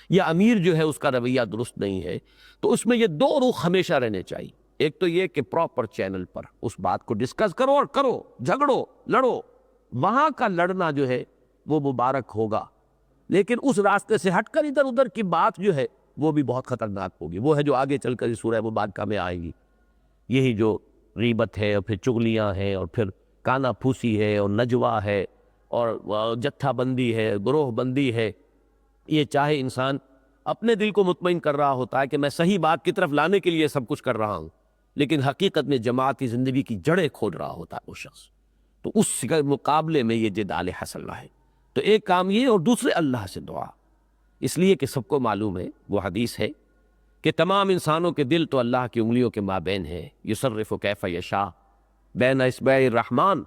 یا امیر جو ہے اس کا رویہ درست نہیں ہے، تو اس میں یہ دو رخ ہمیشہ رہنے چاہیے۔ ایک تو یہ کہ پراپر چینل پر اس بات کو ڈسکس کرو اور کرو، جھگڑو، لڑو، وہاں کا لڑنا جو ہے وہ مبارک ہوگا، لیکن اس راستے سے ہٹ کر ادھر ادھر کی بات جو ہے وہ بھی بہت خطرناک ہوگی، وہ ہے جو آگے چل کر سورہ مبارکہ میں آئے گی، یہی جو غیبت ہے اور پھر چغلیاں ہیں اور پھر کانا پھوسی ہے اور نجوہ ہے اور جتھا بندی ہے، گروہ بندی ہے۔ یہ چاہے انسان اپنے دل کو مطمئن کر رہا ہوتا ہے کہ میں صحیح بات کی طرف لانے کے لیے سب کچھ کر رہا ہوں، لیکن حقیقت میں جماعتی زندگی کی جڑیں کھود رہا ہوتا ہے وہ شخص، تو اس کے مقابلے میں یہ جدال حسنہ ہے۔ تو ایک کام یہ، اور دوسرے اللہ سے دعا، اس لیے کہ سب کو معلوم ہے وہ حدیث ہے کہ تمام انسانوں کے دل تو اللہ کی انگلیوں کے مابین ہے، یصرف کیف یشاء بین اصبع الرحمن،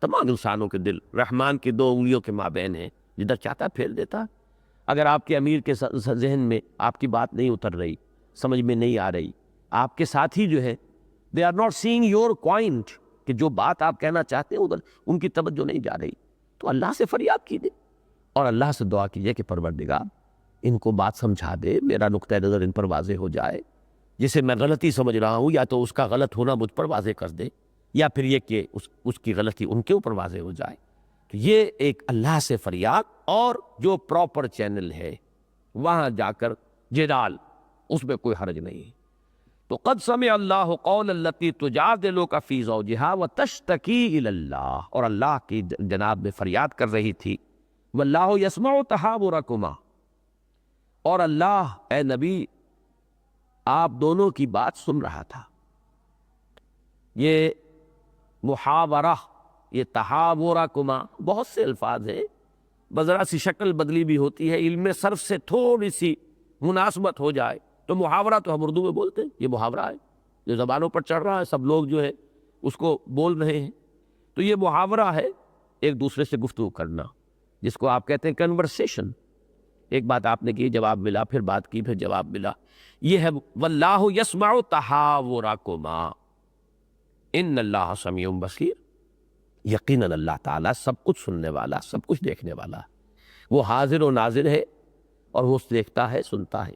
تمام انسانوں کے دل رحمان کی دو انگلیوں کے مابین ہیں، جدھر چاہتا پھیر دیتا۔ اگر آپ کے امیر کے ذہن میں آپ کی بات نہیں اتر رہی، سمجھ میں نہیں آ رہی، آپ کے ساتھی جو ہے they are not seeing your point، کہ جو بات آپ کہنا چاہتے ہیں ادھر ان کی توجہ نہیں جا رہی، تو اللہ سے فریاد کیجیے اور اللہ سے دعا کیجیے کہ پروردگار ان کو بات سمجھا دے، میرا نقطہ نظر ان پر واضح ہو جائے، جسے میں غلطی سمجھ رہا ہوں یا تو اس کا غلط ہونا مجھ پر واضح کر دے، یا پھر یہ کہ اس کی غلطی ان کے اوپر واضح ہو جائے۔ تو یہ ایک اللہ سے فریاد، اور جو پراپر چینل ہے وہاں جا کر جدال، اس میں کوئی حرج نہیں ہے۔ تو قد سمع اللہ قول التی تجادلک فی زوجہا وتشتکی الی اللہ، اور اللہ کی جناب میں فریاد کر رہی تھی، واللہ یسمع تحاورکما، اور اللہ اے نبی آپ دونوں کی بات سن رہا تھا۔ یہ محاورہ، یہ تحاورکما، بہت سے الفاظ ہیں، بذرا سی شکل بدلی بھی ہوتی ہے، علم صرف سے تھوڑی سی مناسبت ہو جائے تو محاورہ تو ہم اردو میں بولتے ہیں، یہ محاورہ ہے جو زبانوں پر چڑھ رہا ہے، سب لوگ جو ہے اس کو بول رہے ہیں، تو یہ محاورہ ہے ایک دوسرے سے گفتگو کرنا، جس کو آپ کہتے ہیں کنورسیشن۔ ایک بات آپ نے کی، جواب ملا، پھر بات کی، پھر جواب ملا، یہ ہے واللہ یسمع تحاورکما ان اللہ سمیع بصیر، یقیناً اللہ تعالیٰ سب کچھ سننے والا، سب کچھ دیکھنے والا۔ وہ حاضر و ناظر ہے اور وہ دیکھتا ہے، سنتا ہے۔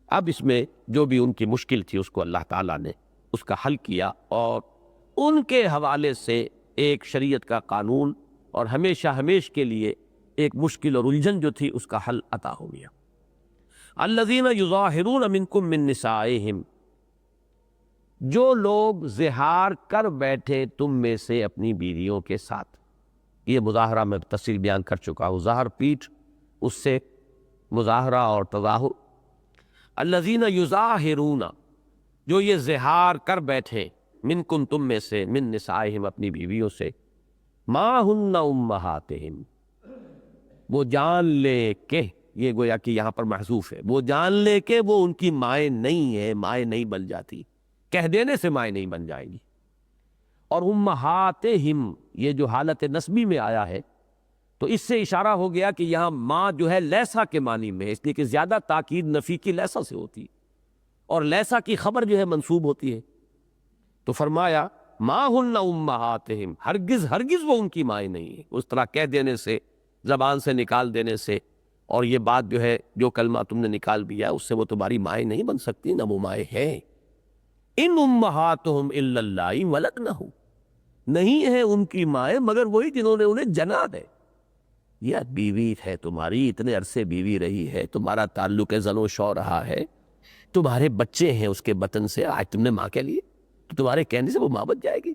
اب اس میں جو بھی ان کی مشکل تھی اس کو اللہ تعالیٰ نے اس کا حل کیا، اور ان کے حوالے سے ایک شریعت کا قانون اور ہمیشہ ہمیش کے لیے ایک مشکل اور الجھن جو تھی اس کا حل عطا ہو گیا۔ الذین یظاہرون منکم من نسائہم، جو لوگ زہار کر بیٹھے تم میں سے اپنی بیویوں کے ساتھ، یہ مظاہرہ میں تفصیل بیان کر چکا ہوں، ظاہر پیٹھ، اس سے مظاہرہ اور تظاہر۔ الذین یظاہرون، جو یہ زہار کر بیٹھے، منکم تم میں سے، من نسائہم اپنی بیویوں سے، ما ہن امہاتہم، وہ جان لے کہ، یہ گویا کہ یہاں پر محذوف ہے، وہ جان لے کہ وہ ان کی مائیں نہیں ہے، مائیں نہیں بن جاتی، کہہ دینے سے مائیں نہیں بن جائیں گی۔ اور امہاتہم یہ جو حالت نسبی میں آیا ہے تو اس سے اشارہ ہو گیا کہ یہاں ماں جو ہے لیسا کے معنی میں ہے، اس لیے کہ زیادہ تاکید نفی کی لیسا سے ہوتی ہے، اور لیسا کی خبر جو ہے منسوب ہوتی ہے، تو فرمایا ما ہن امہاتہم، ہرگز ہرگز وہ ان کی مائیں نہیں ہے۔ اس طرح کہہ دینے سے، زبان سے نکال دینے سے، اور یہ بات جو ہے جو کلمہ تم نے نکال دیا اس سے وہ تمہاری مائیں نہیں بن سکتی، نہ وہ مائیں ہیں۔ ان امہاتہم الا اللہ ولدنہ، نہیں ہے ان کی مائیں مگر وہی جنہوں نے انہیں جنا ہے۔ یہ بیوی ہے تمہاری، اتنے عرصے بیوی رہی ہے، تمہارا تعلق زن و شو رہا ہے، تمہارے بچے ہیں اس کے بطن سے، آج تم نے ماں کے لیے، تو تمہارے کہنے سے وہ ماں بن جائے گی۔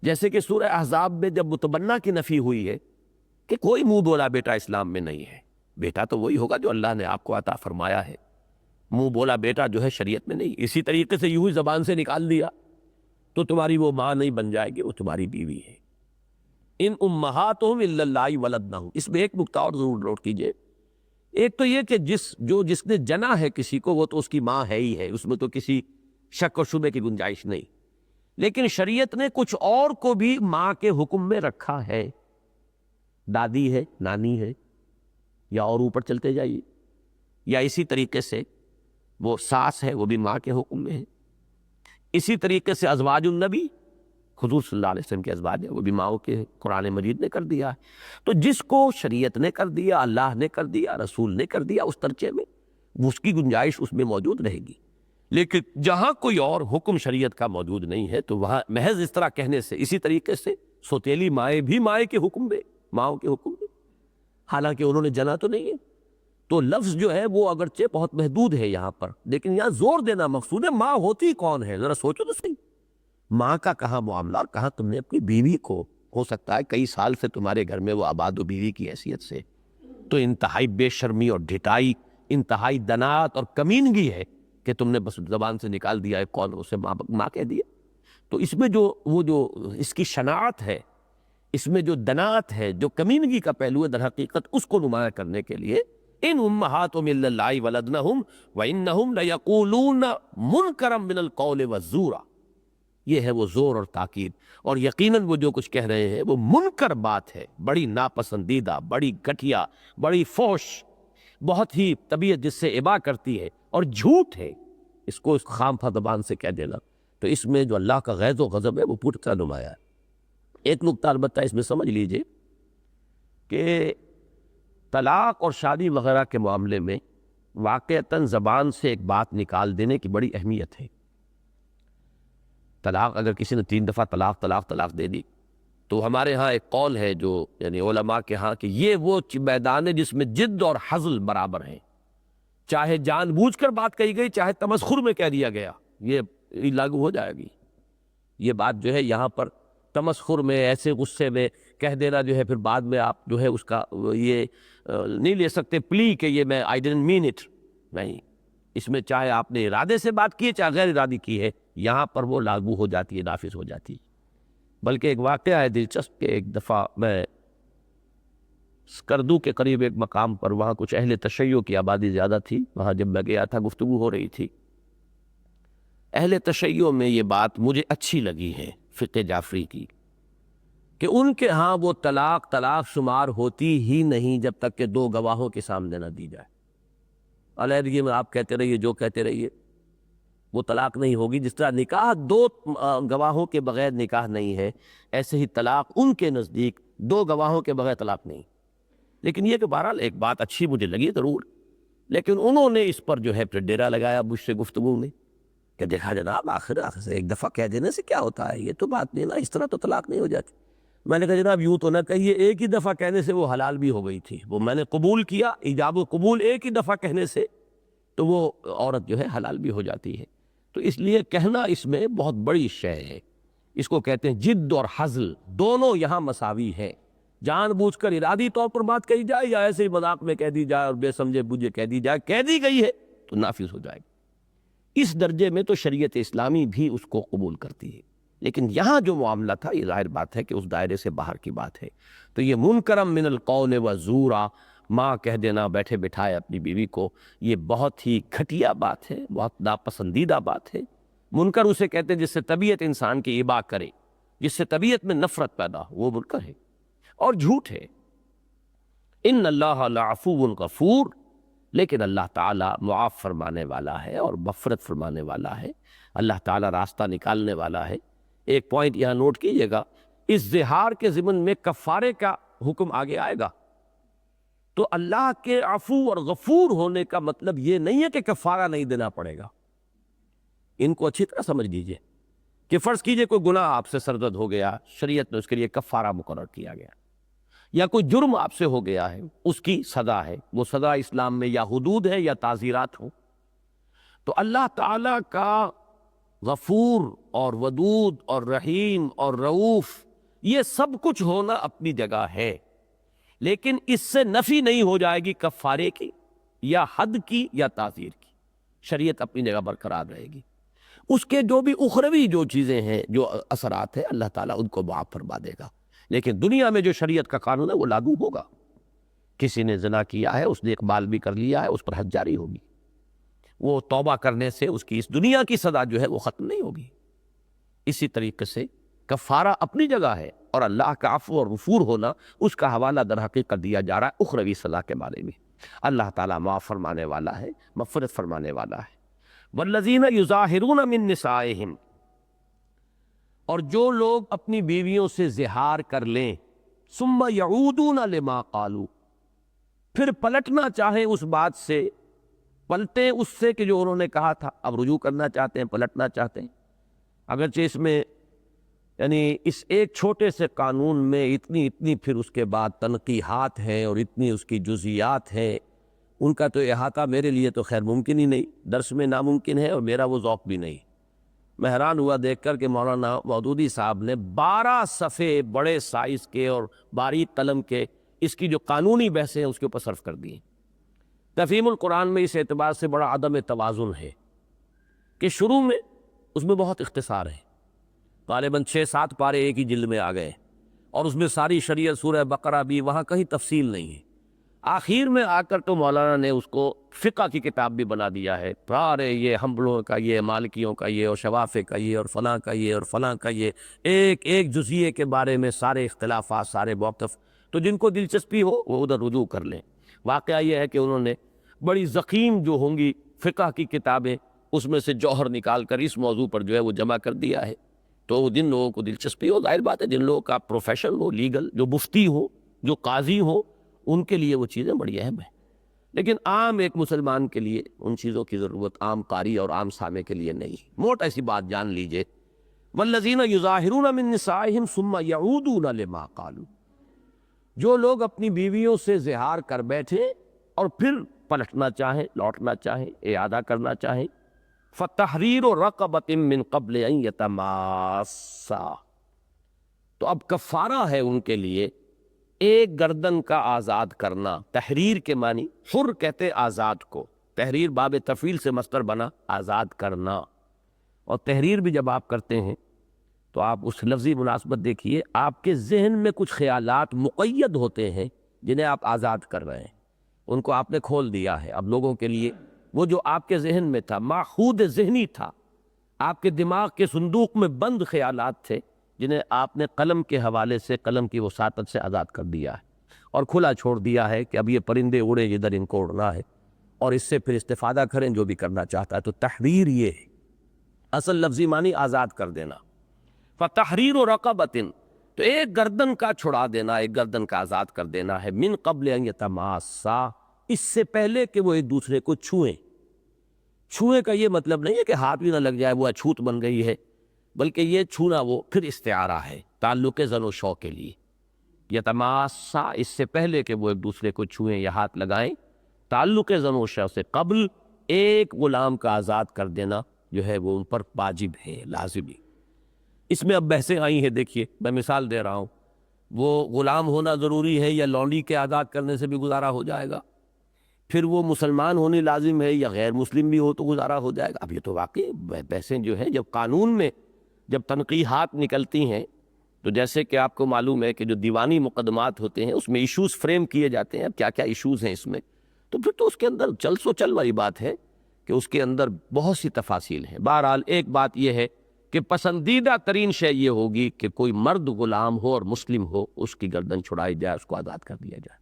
جیسے کہ سورہ احزاب میں جب متبنہ کی نفی ہوئی ہے کہ کوئی منہ بولا بیٹا اسلام میں نہیں ہے، بیٹا تو وہی ہوگا جو اللہ نے آپ کو عطا فرمایا ہے، منہ بولا بیٹا جو ہے شریعت میں نہیں۔ اسی طریقے سے یوں ہی زبان سے نکال دیا تو تمہاری وہ ماں نہیں بن جائے گی، وہ تمہاری بیوی ہے۔ ان امہاتہم الا اللہ ولدنہم، اس میں ایک نکتہ اور ضرور نوٹ کیجئے، ایک تو یہ کہ جس نے جنا ہے کسی کو وہ تو اس کی ماں ہے ہی ہے، اس میں تو کسی شک و شبے کی گنجائش نہیں، لیکن شریعت نے کچھ اور کو بھی ماں کے حکم میں رکھا ہے، دادی ہے، نانی ہے، یا اور اوپر چلتے جائیے، یا اسی طریقے سے وہ ساس ہے، وہ بھی ماں کے حکم میں ہے۔ اسی طریقے سے ازواج النبی، حضور صلی اللہ علیہ وسلم کے ازواج ہیں، وہ بھی ماؤں کے ہیں، قرآن مجید نے کر دیا ہے۔ تو جس کو شریعت نے کر دیا، اللہ نے کر دیا، رسول نے کر دیا، اس ترچے میں اس کی گنجائش اس میں موجود رہے گی۔ لیکن جہاں کوئی اور حکم شریعت کا موجود نہیں ہے تو وہاں محض اس طرح کہنے سے، اسی طریقے سے سوتیلی مائیں بھی مائیں کے حکم میں، ماؤں کے حکم میں، حالانکہ انہوں نے جنا تو نہیں ہے۔ تو لفظ جو ہے وہ اگرچہ بہت محدود ہے یہاں پر، لیکن یہاں زور دینا مقصود ہے ماں ہوتی کون ہے، ذرا سوچو تو صحیح، ماں کا کہاں معاملہ، اور کہاں تم نے اپنی بیوی کو، ہو سکتا ہے کئی سال سے تمہارے گھر میں وہ آباد و بیوی کی حیثیت سے، تو انتہائی بے شرمی اور ڈھٹائی، انتہائی دنات اور کمینگی ہے کہ تم نے بس زبان سے نکال دیا ہے کون، اسے ماں کہہ دیا۔ تو اس میں جو اس کی شناعت ہے، اس میں جو دنات ہے، جو کمینگی کا پہلو ہے، در حقیقت اس کو نمایاں کرنے کے لیے ان امہاتہم الا اللہ ولدنہم وانہم لیقولون منکرا من القول والزورا، یہ ہے وہ زور اور تاکید، اور یقیناً وہ جو کچھ کہہ رہے ہیں وہ منکر بات ہے، بڑی ناپسندیدہ، بڑی گھٹیا، بڑی فوش، بہت ہی طبیعت جس سے ابا کرتی ہے، اور جھوٹ ہے، اس کو اس خام خواہ زبان سے کہہ دینا۔ تو اس میں جو اللہ کا غیظ و غضب ہے وہ پورا طرح نمایاں ہے۔ ایک نکتہ البتہ اس میں سمجھ لیجئے کہ طلاق اور شادی وغیرہ کے معاملے میں واقعتاً زبان سے ایک بات نکال دینے کی بڑی اہمیت ہے۔ طلاق اگر کسی نے 3 دفعہ طلاق دے دی تو ہمارے ہاں ایک قول ہے جو یعنی علماء کے ہاں کہ یہ وہ میدان ہے جس میں جد اور حزل برابر ہیں، چاہے جان بوجھ کر بات کہی گئی، چاہے تمسخر میں کہہ دیا گیا، یہ لاگو ہو جائے گی۔ یہ بات جو ہے یہاں پر تمسخر میں، ایسے غصے میں کہہ دینا جو ہے، پھر بعد میں آپ جو ہے اس کا یہ نہیں لے سکتے پلی کہ یہ میں I didn't mean it، نہیں، اس میں چاہے آپ نے ارادے سے بات کی ہے چاہے غیر ارادی کی ہے، یہاں پر وہ لاگو ہو جاتی ہے، نافذ ہو جاتی ہے۔ بلکہ ایک واقعہ ہے دلچسپ کہ ایک دفعہ میں اسکردو کے قریب ایک مقام پر، وہاں کچھ اہل تشیع کی آبادی زیادہ تھی، وہاں جب میں گیا تھا گفتگو ہو رہی تھی، اہل تشیع میں یہ بات مجھے اچھی لگی ہے فقہ جعفری کی، کہ ان کے ہاں وہ طلاق شمار ہوتی ہی نہیں جب تک کہ 2 گواہوں کے سامنے نہ دی جائے۔ علیحدگی میں آپ کہتے رہیے جو کہتے رہیے، وہ طلاق نہیں ہوگی۔ جس طرح نکاح 2 گواہوں کے بغیر نکاح نہیں ہے، ایسے ہی طلاق ان کے نزدیک 2 گواہوں کے بغیر طلاق نہیں۔ لیکن یہ کہ بہرحال ایک بات اچھی مجھے لگی ضرور، لیکن انہوں نے اس پر جو ہے پھر ڈیرا لگایا مجھ سے گفتگو میں کہ دیکھا جناب آخر سے ایک دفعہ کہہ دینے سے کیا ہوتا ہے، یہ تو بات نہیں نا، اس طرح تو طلاق نہیں ہو جاتی۔ میں نے کہا جناب یوں تو نہ کہیے، ایک ہی دفعہ کہنے سے وہ حلال بھی ہو گئی تھی، وہ میں نے قبول کیا، ایجاب و قبول ایک ہی دفعہ کہنے سے تو وہ عورت جو ہے حلال بھی ہو جاتی ہے۔ تو اس لیے کہنا اس میں بہت بڑی شے ہے، اس کو کہتے ہیں جد اور حزل، دونوں یہاں مساوی ہیں۔ جان بوجھ کر ارادی طور پر بات کہی جائے یا ایسے ہی مذاق میں کہہ دی جائے اور بے سمجھے بوجھے کہہ دی جائے، کہہ دی گئی ہے تو نافذ ہو جائے گی۔ اس درجے میں تو شریعت اسلامی بھی اس کو قبول کرتی ہے، لیکن یہاں جو معاملہ تھا یہ ظاہر بات ہے کہ اس دائرے سے باہر کی بات ہے۔ تو یہ منکرم من القول و زورا، ماں کہہ دینا بیٹھے بٹھائے اپنی بیوی کو، یہ بہت ہی گھٹیا بات ہے، بہت ناپسندیدہ بات ہے۔ منکر اسے کہتے ہیں جس سے طبیعت انسان کی ابا کرے، جس سے طبیعت میں نفرت پیدا ہو، وہ منکر ہے اور جھوٹ ہے۔ ان اللہ لعفو غفور، لیکن اللہ تعالیٰ معاف فرمانے والا ہے اور مغفرت فرمانے والا ہے، اللہ تعالیٰ راستہ نکالنے والا ہے۔ ایک پوائنٹ یہاں نوٹ کیجئے گا، اس زہار کے ضمن میں کفارے کا حکم آگے آئے گا، تو اللہ کے عفو اور غفور ہونے کا مطلب یہ نہیں ہے کہ کفارہ نہیں دینا پڑے گا۔ ان کو اچھی طرح سمجھ لیجئے کہ فرض کیجئے کوئی گناہ آپ سے سرزد ہو گیا، شریعت نے اس کے لیے کفارہ مقرر کیا گیا، یا کوئی جرم آپ سے ہو گیا ہے، اس کی سزا ہے، وہ سزا اسلام میں یا حدود ہے یا تعزیرات ہوں، تو اللہ تعالیٰ کا غفور اور ودود اور رحیم اور رؤوف یہ سب کچھ ہونا اپنی جگہ ہے، لیکن اس سے نفی نہیں ہو جائے گی کفارے کی یا حد کی یا تعزیر کی۔ شریعت اپنی جگہ برقرار رہے گی، اس کے جو بھی اخروی جو چیزیں ہیں، جو اثرات ہیں، اللہ تعالیٰ ان کو معاف فرما دے گا، لیکن دنیا میں جو شریعت کا قانون ہے وہ لاگو ہوگا۔ کسی نے زنا کیا ہے، اس نے اقبال بھی کر لیا ہے، اس پر حد جاری ہوگی، وہ توبہ کرنے سے اس کی اس دنیا کی سزا جو ہے وہ ختم نہیں ہوگی۔ اسی طریقے سے کفارہ اپنی جگہ ہے، اور اللہ کا عفو اور غفور ہونا اس کا حوالہ در حقیقت دیا جا رہا ہے اخروی سزا کے بارے میں۔ اللہ تعالیٰ معاف فرمانے والا ہے، مغفرت فرمانے والا ہے۔ والذین یظاہرون من نسائہم، اور جو لوگ اپنی بیویوں سے زہار کر لیں، ثم یعودون لما قالوا، پھر پلٹنا چاہیں اس بات سے، پلٹیں اس سے کہ جو انہوں نے کہا تھا، اب رجوع کرنا چاہتے ہیں، پلٹنا چاہتے ہیں، اگرچہ اس میں یعنی اس ایک چھوٹے سے قانون میں اتنی پھر اس کے بعد تنقیحات ہیں اور اتنی اس کی جزیات ہیں، ان کا تو احاطہ میرے لیے تو خیر ممکن ہی نہیں، درس میں ناممکن ہے، اور میرا وہ ذوق بھی نہیں۔ میں حیران ہوا دیکھ کر کہ مولانا مودودی صاحب نے 12 صفحے بڑے سائز کے اور باریک قلم کے اس کی جو قانونی بحثیں ہیں اس کے اوپر صرف کر دی۔ تفہیم القرآن میں اس اعتبار سے بڑا عدم توازن ہے کہ شروع میں اس میں بہت اختصار ہے، غالباً 6-7 پارے ایک ہی جلد میں آ گئے، اور اس میں ساری شریعت سورہ بقرہ بھی، وہاں کہیں تفصیل نہیں ہے۔ آخر میں آ کر تو مولانا نے اس کو فقہ کی کتاب بھی بنا دیا ہے، سارے یہ حنبلوں کا یہ، مالکیوں کا یہ، اور شوافع کا یہ، اور فلاں کا یہ، اور فلاں کا یہ، ایک ایک جزیے کے بارے میں سارے اختلافات، سارے موقف، تو جن کو دلچسپی ہو وہ ادھر رجوع کر لیں۔ واقعہ یہ ہے کہ انہوں نے بڑی ضخیم جو ہوں گی فقہ کی کتابیں، اس میں سے جوہر نکال کر اس موضوع پر جو ہے وہ جمع کر دیا ہے۔ تو جن لوگوں کو دلچسپی ہو، ظاہر بات ہے جن لوگوں کا پروفیشن ہو، لیگل، جو مفتی ہو، جو قاضی ہو، ان کے لیے وہ چیزیں بڑی اہم ہیں، لیکن عام ایک مسلمان کے لیے ان چیزوں کی ضرورت عام قاری اور عام سامع کے لیے نہیں۔ موٹ ایسی بات جان لیجئے، والذین یظاہرون من نسائہم ثم یعودون لما قالوا، جو لوگ اپنی بیویوں سے زہار کر بیٹھے اور پھر پلٹنا چاہیں، لوٹنا چاہیں، اعادہ کرنا چاہیں، فَتَحْرِيرُ رَقَبَةٍ مِّن قَبْلِ أَن يَتَمَاسَّا، تو اب کفارہ ہے ان کے لیے ایک گردن کا آزاد کرنا۔ تحریر کے معنی، حر کہتے آزاد کو، تحریر باب تفعیل سے مصدر بنا آزاد کرنا، اور تحریر بھی جب آپ کرتے ہیں تو آپ اس لفظی مناسبت دیکھیے، آپ کے ذہن میں کچھ خیالات مقید ہوتے ہیں جنہیں آپ آزاد کر رہے ہیں، ان کو آپ نے کھول دیا ہے اب لوگوں کے لیے۔ وہ جو آپ کے ذہن میں تھا، ماخوذ ذہنی تھا، آپ کے دماغ کے صندوق میں بند خیالات تھے، جنہیں آپ نے قلم کے حوالے سے، قلم کی وساطت سے آزاد کر دیا ہے اور کھلا چھوڑ دیا ہے کہ اب یہ پرندے اڑے جدھر ان کو اڑنا ہے، اور اس سے پھر استفادہ کریں جو بھی کرنا چاہتا ہے۔ تو تحریر یہ ہے، اصل لفظی معنی آزاد کر دینا۔ فَتَحْرِيرُ رَقَبَةٍ، تو ایک گردن کا چھڑا دینا، ایک گردن کا آزاد کر دینا ہے، من قبل ان یتماسا، اس سے پہلے کہ وہ ایک دوسرے کو چھوئیں۔ چھوئیں کا یہ مطلب نہیں ہے کہ ہاتھ بھی نہ لگ جائے، وہ اچھوت بن گئی ہے، بلکہ یہ چھونا وہ پھر استعارہ ہے تعلق زن و شو کے لیے۔ یتماسا، اس سے پہلے کہ وہ ایک دوسرے کو چھوئیں یا ہاتھ لگائیں، تعلق زن و شو سے قبل ایک غلام کا آزاد کر دینا جو ہے وہ ان پر واجب ہے، لازمی۔ اس میں اب بحثیں آئی ہیں، دیکھیے میں مثال دے رہا ہوں، وہ غلام ہونا ضروری ہے یا لونڈی کے آزاد کرنے سے بھی گزارا ہو جائے گا؟ پھر وہ مسلمان ہونی لازم ہے یا غیر مسلم بھی ہو تو گزارا ہو جائے گا؟ اب یہ تو واقعی بحثیں جو ہیں، جب قانون میں جب تنقیحات نکلتی ہیں تو جیسے کہ آپ کو معلوم ہے کہ جو دیوانی مقدمات ہوتے ہیں اس میں ایشوز فریم کیے جاتے ہیں، اب کیا کیا ایشوز ہیں اس میں، تو پھر تو اس کے اندر چل سو چل والی بات ہے کہ اس کے اندر بہت سی تفاصیل ہیں۔ بہرحال ایک بات یہ ہے کہ پسندیدہ ترین شے یہ ہوگی کہ کوئی مرد غلام ہو اور مسلم ہو، اس کی گردن چھڑائی جائے، اس کو آزاد کر دیا جائے۔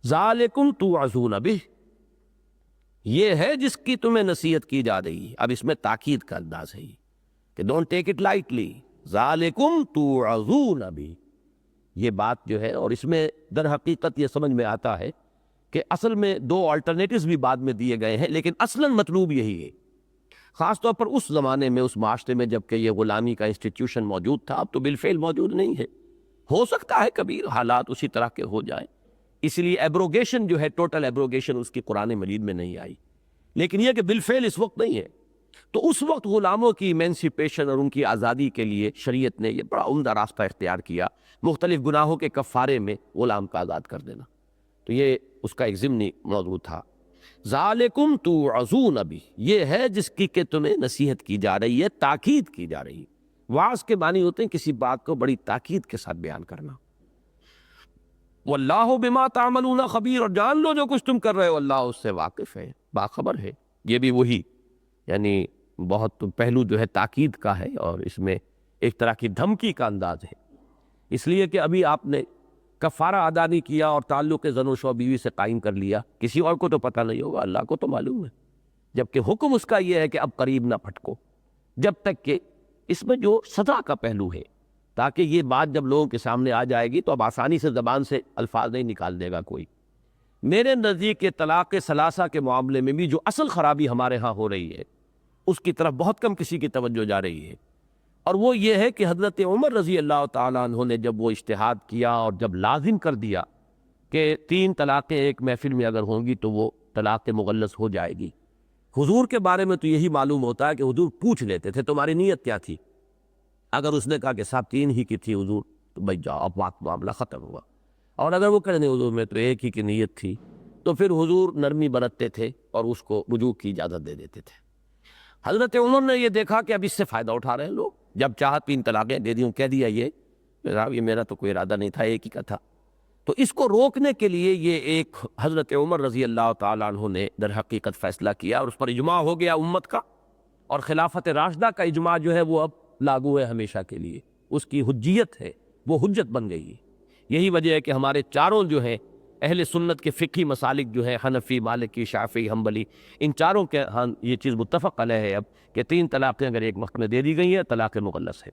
ذالکم توعظون بہ، یہ ہے جس کی تمہیں نصیحت کی جا رہی ہے۔ اب اس میں تاکید کا انداز ہے یہ کہ ڈونٹ ٹیک اٹ لائٹلی، ذالکم توعظون بہ، یہ بات جو ہے، اور اس میں در حقیقت یہ سمجھ میں آتا ہے کہ اصل میں دو آلٹرنیٹیوز بھی بعد میں دیے گئے ہیں، لیکن اصلاً مطلوب یہی ہے، خاص طور پر اس زمانے میں، اس معاشرے میں جب کہ یہ غلامی کا انسٹیٹیوشن موجود تھا، اب تو بالفعل موجود نہیں ہے، ہو سکتا ہے کبھی حالات اسی طرح کے ہو جائیں، اس لیے ایبروگیشن جو ہے، ٹوٹل ایبروگیشن اس کی قرآن مجید میں نہیں آئی، لیکن یہ کہ بالفعل اس وقت نہیں ہے۔ تو اس وقت غلاموں کی ایمینسیپیشن اور ان کی آزادی کے لیے شریعت نے یہ بڑا عمدہ راستہ اختیار کیا، مختلف گناہوں کے کفارے میں غلام کا آزاد کر دینا، تو یہ اس کا ایک ضمنی موضوع تھا۔ ذالکم توعظون بہ، یہ ہے جس کی کہ تمہیں نصیحت کی جا رہی ہے، تاکید کی جا رہی ہے۔ وعظ کے معنی ہوتے ہیں کسی بات کو بڑی تاکید کے ساتھ بیان کرنا۔ واللہ بما تعملون خبیر، اور جان لو جو کچھ تم کر رہے ہو اللہ اس سے واقف ہے، باخبر ہے۔ یہ بھی وہی یعنی بہت پہلو جو ہے تاکید کا ہے، اور اس میں ایک طرح کی دھمکی کا انداز ہے، اس لیے کہ ابھی آپ نے کفارہ ادا نہیں کیا اور تعلق زن و شو بیوی سے قائم کر لیا، کسی اور کو تو پتہ نہیں ہوگا، اللہ کو تو معلوم ہے، جبکہ حکم اس کا یہ ہے کہ اب قریب نہ پھٹکو، جب تک کہ اس میں جو سزا کا پہلو ہے، تاکہ یہ بات جب لوگوں کے سامنے آ جائے گی تو اب آسانی سے زبان سے الفاظ نہیں نکال دے گا کوئی۔ میرے نزدیک طلاق ثلاثہ کے معاملے میں بھی جو اصل خرابی ہمارے ہاں ہو رہی ہے، اس کی طرف بہت کم کسی کی توجہ جا رہی ہے، اور وہ یہ ہے کہ حضرت عمر رضی اللہ تعالیٰ عنہ نے جب وہ اجتہاد کیا اور جب لازم کر دیا کہ 3 طلاقیں ایک محفل میں اگر ہوں گی تو وہ طلاق مغلظ ہو جائے گی، حضور کے بارے میں تو یہی معلوم ہوتا ہے کہ حضور پوچھ لیتے تھے تمہاری نیت کیا تھی، اگر اس نے کہا کہ صاحب 3 ہی کی تھی حضور، تو بھائی جاؤ، اب معاملہ ختم ہوا، اور اگر وہ کہنے حضور میں تو 1 ہی کی نیت تھی، تو پھر حضور نرمی برتتے تھے اور اس کو رجوع کی اجازت دے دیتے تھے۔ حضرت عمر نے یہ دیکھا کہ اب اس سے فائدہ اٹھا رہے ہیں لوگ، جب چاہا 3 طلاقیں دے دی، کہہ دیا یہ میرا تو کوئی ارادہ نہیں تھا، 1 ہی کا تھا، تو اس کو روکنے کے لیے یہ ایک حضرت عمر رضی اللہ تعالیٰ عنہ نے در حقیقت فیصلہ کیا، اور اس پر اجماع ہو گیا امت کا، اور خلافت راشدہ کا اجماع جو ہے وہ اب لاگو ہے ہمیشہ کے لیے، اس کی حجیت ہے، وہ حجت بن گئی ہے۔ یہی وجہ ہے کہ ہمارے چاروں جو ہیں اہل سنت کے فقہی مسالک جو ہیں، حنفی، مالکی، شافعی، حنبلی، ان چاروں کے ہاں یہ چیز متفق علیہ ہے اب کہ 3 طلاقیں اگر ایک وقت میں دے دی گئی ہیں طلاق مغلظ ہے۔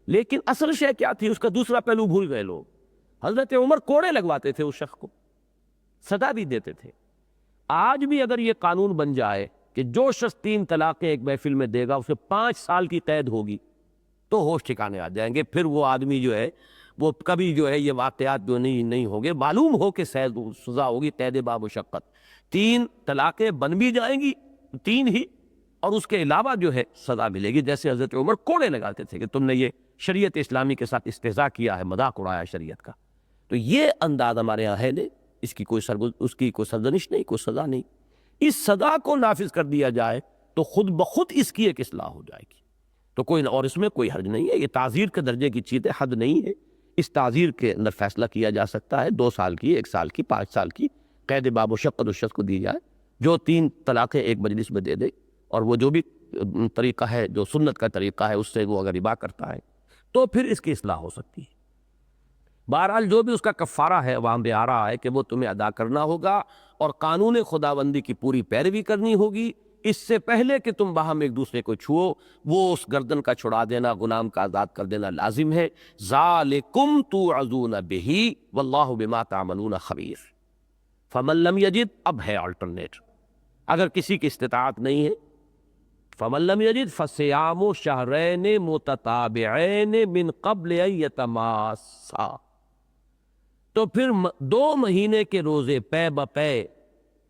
لیکن اصل شے کیا تھی، اس کا دوسرا پہلو بھول گئے لوگ۔ حضرت عمر کوڑے لگواتے تھے اس شخص کو، سزا بھی دیتے تھے۔ آج بھی اگر یہ قانون بن جائے کہ جو شخص 3 طلاقیں ایک محفل میں دے گا اسے 5 سال کی قید ہوگی، تو ہوش ٹھکانے آ جائیں گے، پھر وہ آدمی جو ہے وہ کبھی جو ہے یہ واقعات جو نہیں ہوں گے، معلوم ہو کہ سزا ہوگی قید با مشقت۔ 3 طلاقیں بن بھی جائیں گی، 3 ہی، اور اس کے علاوہ جو ہے سزا ملے گی، جیسے حضرت عمر کوڑے لگاتے تھے کہ تم نے یہ شریعت اسلامی کے ساتھ استہزاء کیا ہے، مذاق اڑایا شریعت کا۔ تو یہ انداز ہمارے یہاں ہے نہیں، اس کی کوئی سرزنش نہیں، کوئی سزا نہیں۔ اس سزا کو نافذ کر دیا جائے تو خود بخود اس کی ایک اصلاح ہو جائے گی، تو کوئی، اور اس میں کوئی حرج نہیں ہے، یہ تعزیر کے درجے کی چیز ہے، حد نہیں ہے، اس تعزیر کے اندر فیصلہ کیا جا سکتا ہے، 2 سال کی، 1 سال کی، 5 سال کی قید با مشقت اس شخص کو دی جائے جو 3 طلاقیں ایک مجلس میں دے دے، اور وہ جو بھی طریقہ ہے، جو سنت کا طریقہ ہے، اس سے وہ اگر ربا کرتا ہے تو پھر اس کی اصلاح ہو سکتی ہے۔ بہرحال جو بھی اس کا کفارہ ہے وہاں پہ آ رہا ہے کہ وہ تمہیں ادا کرنا ہوگا، اور قانون خداوندی کی پوری پیروی کرنی ہوگی، اس سے پہلے کہ تم باہم ایک دوسرے کو چھو، وہ اس گردن کا چھڑا دینا، غلام کا آزاد کر دینا لازم ہے۔ ذالکم توعظون بہ واللہ بما تعملون خبیر۔ فمن لم یجد، اب ہے آلٹرنیٹ، اگر کسی کی استطاعت نہیں ہے، فمن لم یجد فصیام شہرین متتابعین من قبل ان یتماسا، تو پھر 2 مہینے کے روزے پے بپے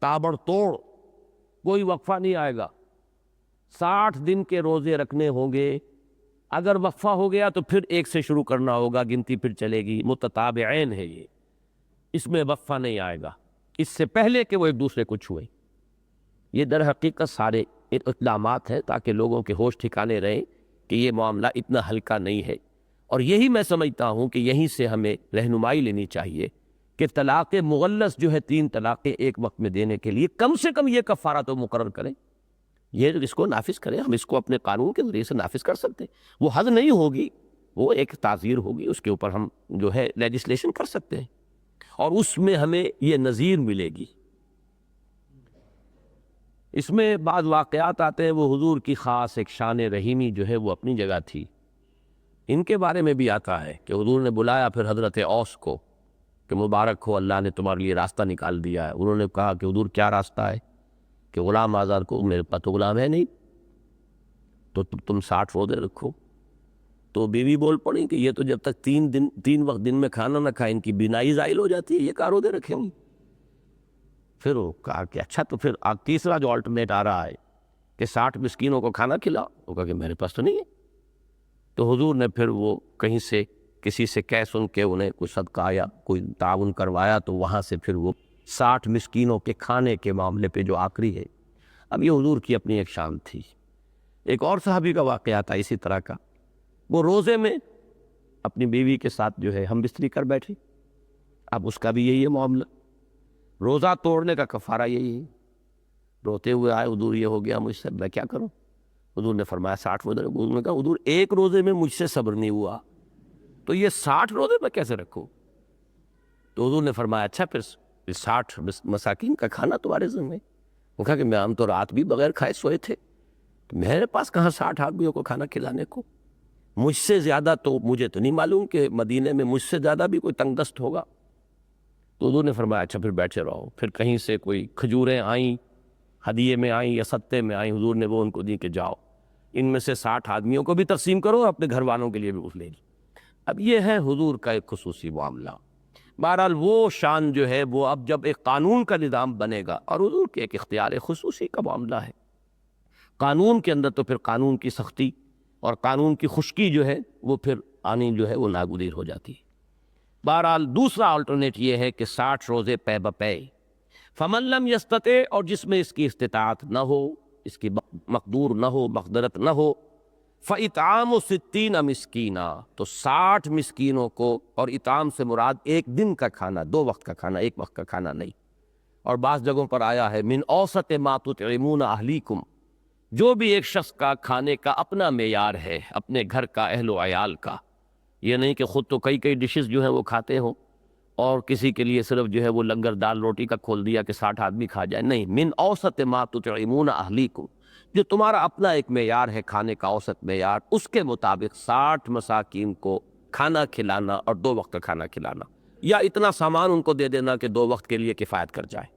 تابڑ توڑ، کوئی وقفہ نہیں آئے گا، 60 دن کے روزے رکھنے ہوں گے۔ اگر وقفہ ہو گیا تو پھر 1 سے شروع کرنا ہوگا، گنتی پھر چلے گی، متتابعین ہے یہ، اس میں وقفہ نہیں آئے گا اس سے پہلے کہ وہ ایک دوسرے کو چھوئیں۔ یہ در حقیقت سارے اقدامات ہیں تاکہ لوگوں کے ہوش ٹھکانے رہیں کہ یہ معاملہ اتنا ہلکا نہیں ہے، اور یہی میں سمجھتا ہوں کہ یہیں سے ہمیں رہنمائی لینی چاہیے کہ طلاق مغلظ جو ہے 3 طلاقیں ایک وقت میں دینے کے لیے کم سے کم یہ کفارہ تو مقرر کریں، یہ اس کو نافذ کریں، ہم اس کو اپنے قانون کے ذریعے سے نافذ کر سکتے ہیں۔ وہ حد نہیں ہوگی، وہ ایک تعزیر ہوگی، اس کے اوپر ہم جو ہے لیجسلیشن کر سکتے ہیں، اور اس میں ہمیں یہ نظیر ملے گی۔ اس میں بعض واقعات آتے ہیں، وہ حضور کی خاص ایک شان رحیمی جو ہے وہ اپنی جگہ تھی۔ ان کے بارے میں بھی آتا ہے کہ حضور نے بلایا پھر حضرت اوس کو کہ مبارک ہو، اللہ نے تمہارے لیے راستہ نکال دیا ہے۔ انہوں نے کہا کہ حضور کیا راستہ ہے؟ کہ غلام آزاد کو، میرے پاس تو غلام ہے نہیں، تو تم 60 روزے رکھو۔ تو بیوی بول پڑی کہ یہ تو جب تک 3 وقت دن میں کھانا نہ کھائے ان کی بینائی زائل ہو جاتی ہے، یہ کیا روزے رکھیں گے؟ پھر وہ کہا کہ اچھا، تو پھر تیسرا جو آلٹرنیٹ آ رہا ہے کہ 60 مسکینوں کو کھانا کھلاؤ، وہ کہا کہ میرے پاس تو نہیں ہے۔ تو حضور نے پھر وہ کہیں سے کسی سے کہہ سن کے انہیں کوئی صدقہ یا کوئی تعاون کروایا، تو وہاں سے پھر وہ 60 مسکینوں کے کھانے کے معاملے پہ جو آخری ہے۔ اب یہ حضور کی اپنی ایک شان تھی۔ ایک اور صحابی کا واقعہ تھا اسی طرح کا، وہ روزے میں اپنی بیوی کے ساتھ جو ہے ہم بستری کر بیٹھی، اب اس کا بھی یہی ہے معاملہ، روزہ توڑنے کا کفارہ یہی ہے۔ روتے ہوئے آئے، حضور یہ ہو گیا مجھ سے، میں کیا کروں؟ حضور نے فرمایا 60 روزے رکھو۔ حضور نے کہا حضور ایک روزے میں مجھ سے صبر نہیں ہوا تو یہ 60 روزے میں کیسے رکھوں؟ تو حضور نے فرمایا اچھا پھر 60 مساکین کا کھانا تمہارے ذمہ ہے۔ وہ کہا کہ میں ہم تو رات بھی بغیر کھائے سوئے تھے، تو میرے پاس کہاں 60 آدمیوں کو کھانا کھلانے کو؟ مجھ سے زیادہ تو مجھے تو نہیں معلوم کہ مدینے میں مجھ سے زیادہ بھی کوئی تنگ دست ہوگا۔ تو حضور نے فرمایا اچھا پھر بیٹھے رہو۔ پھر کہیں سے کوئی کھجوریں آئیں، ہدیے میں آئیں یا ستے میں آئیں، حضور نے وہ ان کو دی کہ جاؤ ان میں سے 60 آدمیوں کو بھی تقسیم کرو، اپنے گھر والوں کے لیے بھی اس لے لی۔ اب یہ ہے حضور کا ایک خصوصی معاملہ۔ بہرحال وہ شان جو ہے وہ اب جب ایک قانون کا نظام بنے گا، اور حضور کے ایک اختیار خصوصی کا معاملہ ہے، قانون کے اندر تو پھر قانون کی سختی اور قانون کی خشکی جو ہے وہ پھر آنی جو ہے وہ ناگزیر ہو جاتی ہے۔ بہرحال دوسرا آلٹرنیٹ یہ ہے کہ 60 روزے پے بپے، فمن لم یستطع، اور جس میں اس کی استطاعت نہ ہو، اس کی مقدور نہ ہو، مقدرت نہ ہو، فاطعام 60 مسکینا، تو 60 مسکینوں کو، اور اطعام سے مراد ایک دن کا کھانا، 2 وقت کا کھانا، ایک وقت کا کھانا نہیں۔ اور بعض جگہوں پر آیا ہے من اوسط ما تطعمون اہلیکم، جو بھی ایک شخص کا کھانے کا اپنا معیار ہے، اپنے گھر کا، اہل و عیال کا، یہ نہیں کہ خود تو کئی ڈشز جو ہیں وہ کھاتے ہوں اور کسی کے لیے صرف جو ہے وہ لنگر دال روٹی کا کھول دیا کہ 60 آدمی کھا جائے، نہیں، من اوسط ما تطعمون اہلیکم، جو تمہارا اپنا ایک معیار ہے کھانے کا، اوسط معیار، اس کے مطابق 60 مساکین کو کھانا کھلانا اور 2 وقت کا کھانا کھلانا، یا اتنا سامان ان کو دے دینا کہ 2 وقت کے لیے کفایت کر جائے۔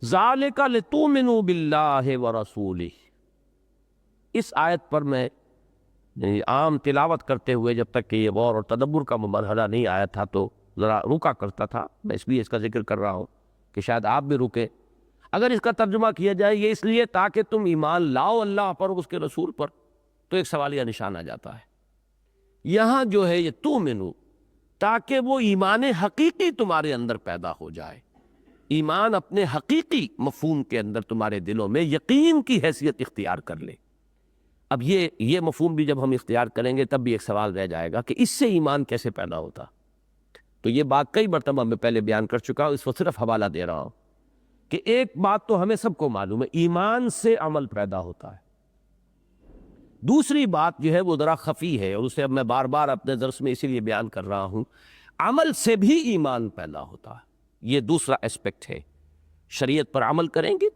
ذالک لتؤمنوا باللہ ورسولہ، اس آیت پر میں عام تلاوت کرتے ہوئے جب تک کہ یہ غور اور تدبر کا مرحلہ نہیں آیا تھا تو ذرا رکا کرتا تھا، میں اس لیے اس کا ذکر کر رہا ہوں کہ شاید آپ بھی رکیں۔ اگر اس کا ترجمہ کیا جائے یہ اس لیے تاکہ تم ایمان لاؤ اللہ پر اور اس کے رسول پر، تو ایک سوالیہ نشان آ جاتا ہے۔ یہاں جو ہے یہ تؤمنو، تاکہ وہ ایمان حقیقی تمہارے اندر پیدا ہو جائے، ایمان اپنے حقیقی مفہوم کے اندر تمہارے دلوں میں یقین کی حیثیت اختیار کر لے۔ اب یہ مفہوم بھی جب ہم اختیار کریں گے تب بھی ایک سوال رہ جائے گا کہ اس سے ایمان کیسے پیدا ہوتا؟ تو یہ بات کئی مرتبہ میں پہلے بیان کر چکا ہوں، اس وقت صرف حوالہ دے رہا ہوں کہ ایک بات تو ہمیں سب کو معلوم ہے، ایمان سے عمل پیدا ہوتا ہے۔ دوسری بات جو ہے وہ ذرا خفی ہے، اور اسے اب میں بار بار اپنے درس میں اسی لیے بیان کر رہا ہوں، عمل سے بھی ایمان پیدا ہوتا ہے۔ یہ دوسرا اسپیکٹ ہے، شریعت پر عمل کریں گے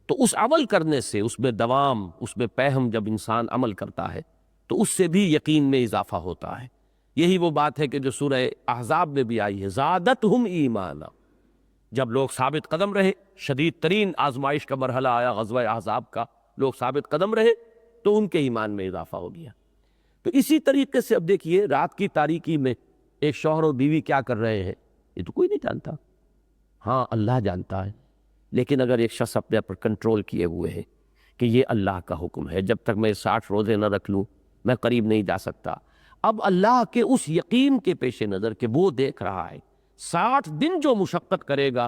تو اس عمل کرنے سے، اس میں دوام، اس میں پہم جب انسان عمل کرتا ہے تو اس سے بھی یقین میں اضافہ ہوتا ہے۔ یہی وہ بات ہے کہ جو سورہ احزاب میں بھی آئی ہے، زادتہم ایمانا، جب لوگ ثابت قدم رہے، شدید ترین آزمائش کا مرحلہ آیا غزوہ احزاب کا، لوگ ثابت قدم رہے تو ان کے ایمان میں اضافہ ہو گیا۔ تو اسی طریقے سے اب دیکھیے رات کی تاریکی میں ایک شوہر اور بیوی کیا کر رہے ہیں، یہ تو کوئی نہیں جانتا، ہاں اللہ جانتا ہے، لیکن اگر ایک شخص اپنے پر کنٹرول کیے ہوئے ہے کہ یہ اللہ کا حکم ہے، جب تک میں 60 روزے نہ رکھ لوں میں قریب نہیں جا سکتا، اب اللہ کے اس یقین کے پیش نظر کہ وہ دیکھ رہا ہے 60 دن جو مشقت کرے گا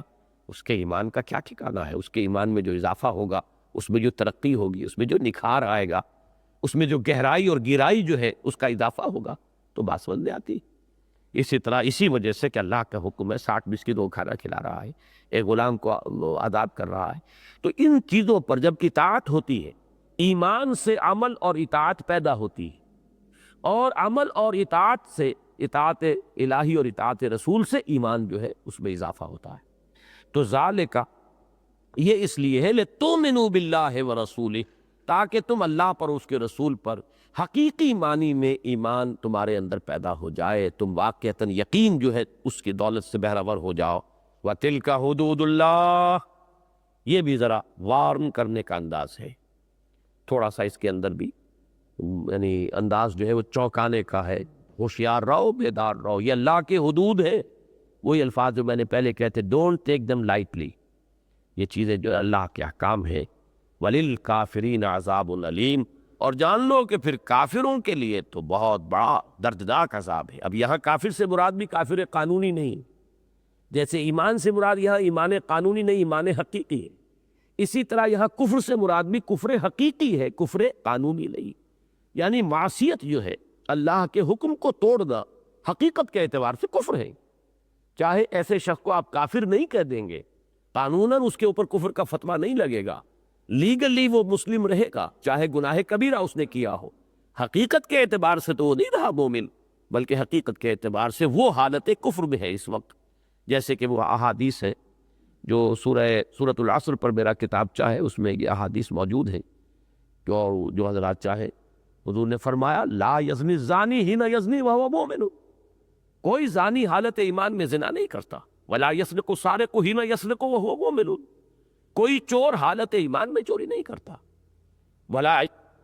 اس کے ایمان کا کیا ٹھکانہ ہے، اس کے ایمان میں جو اضافہ ہوگا، اس میں جو ترقی ہوگی، اس میں جو نکھار آئے گا، اس میں جو گہرائی اور گہرائی جو ہے اس کا اضافہ ہوگا، تو بات سمجھ میں آتی۔ اسی طرح اسی وجہ سے کہ اللہ کا حکم ہے، 60 مسکینوں کو کھانا کھلا رہا ہے، ایک غلام کو آزاد کر رہا ہے، تو ان چیزوں پر جب اطاعت ہوتی ہے، ایمان سے عمل اور اطاعت پیدا ہوتی ہے، اور عمل اور اطاعت سے، اطاعت الہی اور اطاعت رسول سے ایمان جو ہے اس میں اضافہ ہوتا ہے۔ تو ذالک، یہ اس لیے ہے لِتُؤْمِنُوا بِاللَّهِ وَرَسُولِهِ، تاکہ تم اللہ پر، اس کے رسول پر حقیقی معنی میں ایمان تمہارے اندر پیدا ہو جائے، تم واقعتاً یقین جو ہے اس کی دولت سے بہرور ہو جاؤ۔ وَتِلْكَ حُدُودُ اللَّهِ، یہ بھی ذرا وارن کرنے کا انداز ہے، تھوڑا سا اس کے اندر بھی یعنی انداز جو ہے وہ چونکانے کا ہے، ہوشیار رہو، بیدار رہو، یہ اللہ کے حدود ہے۔ وہی الفاظ جو میں نے پہلے کہے تھے، ڈونٹ ٹیک دم لائٹلی، یہ چیزیں جو اللہ کے احکام ہے۔ وَلِلْكَافِرِينَ عَذَابٌ أَلِيمٌ، اور جان لو کہ پھر کافروں کے لیے تو بہت بڑا دردناک عذاب ہے۔ اب یہاں کافر سے مراد بھی کافر قانونی نہیں، جیسے ایمان سے مراد یہاں ایمان قانونی نہیں، ایمان حقیقی ہے، اسی طرح یہاں کفر سے مراد بھی کفر حقیقی ہے، کفر قانونی نہیں۔ یعنی معصیت جو ہے، اللہ کے حکم کو توڑنا، حقیقت کے اعتبار سے کفر ہے۔ چاہے ایسے شخص کو آپ کافر نہیں کہہ دیں گے، قانوناً اس کے اوپر کفر کا فتویٰ نہیں لگے گا، لیگلی وہ مسلم رہے گا، چاہے گناہ کبیرہ اس نے کیا ہو، حقیقت کے اعتبار سے تو وہ نہیں رہا مومن، بلکہ حقیقت کے اعتبار سے وہ حالت کفر میں ہے اس وقت۔ جیسے کہ وہ احادیث ہے جو سورۃ العصر پر میرا کتاب چاہے، اس میں یہ احادیث موجود ہیں، جو حضرات چاہے، حضور نے فرمایا لا یزنی الزانی حین یزنی وہو مومن، کوئی زانی حالت ایمان میں زنا نہیں کرتا، ولا یسرق السارق حین یسرق وہو مومن، کوئی چور حالت ایمان میں چوری نہیں کرتا، ولا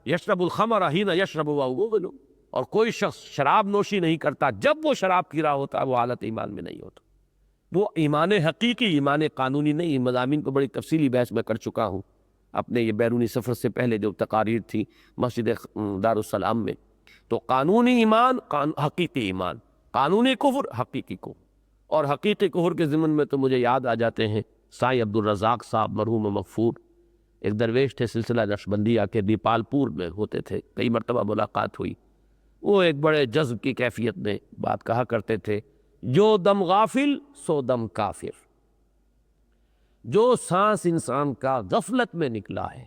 یشرب الخمر حین یشرب وہو مومن، اور کوئی شخص شراب نوشی نہیں کرتا جب وہ شراب پی رہا ہوتا ہے، وہ حالت ایمان میں نہیں ہوتا۔ وہ ایمان حقیقی، ایمان قانونی نہیں۔ مضامین کو بڑی تفصیلی بحث میں کر چکا ہوں اپنے یہ بیرونی سفر سے پہلے جو تقاریر تھی مسجد دارالسلام میں۔ تو قانونی ایمان، حقیقی ایمان، قانونی کفر، حقیقی کفر۔ اور حقیقی کفر کے ضمن میں تو مجھے یاد آ جاتے ہیں سائیں عبدالرزاق صاحب مرحوم مغفور، ایک درویش تھے، سلسلہ نقشبندیہ کے، دیپال پور میں ہوتے تھے، کئی مرتبہ ملاقات ہوئی۔ وہ ایک بڑے جذب کی کیفیت میں بات کہا کرتے تھے، جو دم غافل سو دم کافر، جو سانس انسان کا غفلت میں نکلا ہے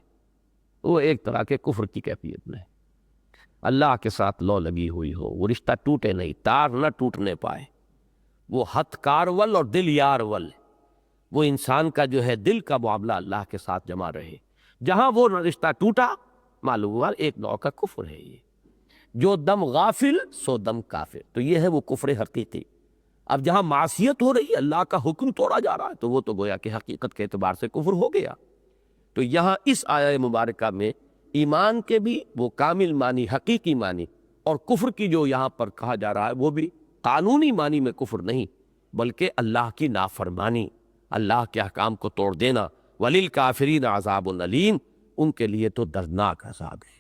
وہ ایک طرح کے کفر کی کیفیت میں ہے۔ اللہ کے ساتھ لو لگی ہوئی ہو، وہ رشتہ ٹوٹے نہیں، تار نہ ٹوٹنے پائے، وہ ہتھ کارول اور دل یارول، وہ انسان کا جو ہے دل کا معاملہ اللہ کے ساتھ جمع رہے۔ جہاں وہ رشتہ ٹوٹا، معلوم ہوا ایک نوع کا کفر ہے یہ۔ جو دم غافل سو دم کافر، تو یہ ہے وہ کفر حقیقی۔ اب جہاں معصیت ہو رہی ہے، اللہ کا حکم توڑا جا رہا ہے، تو وہ تو گویا کہ حقیقت کے اعتبار سے کفر ہو گیا۔ تو یہاں اس آیہ مبارکہ میں ایمان کے بھی وہ کامل معنی، حقیقی معنی، اور کفر کی جو یہاں پر کہا جا رہا ہے وہ بھی قانونی معنی میں کفر نہیں، بلکہ اللہ کی نافرمانی، اللہ کے احکام کو توڑ دینا۔ وَلِلْكَافِرِينَ عَذَابٌ أَلِيمٌ، ان کے لیے تو دردناک عذاب ہے۔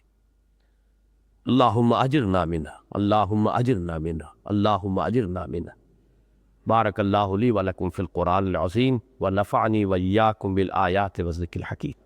اللہم اجرنا منہ، اللہم اجرنا منہ، اللہم اجرنا منہ۔ بارک اللہ لی ولکم فی القرآن العظیم ونفعنی وإیاکم بالآیات والذکر الحکیم۔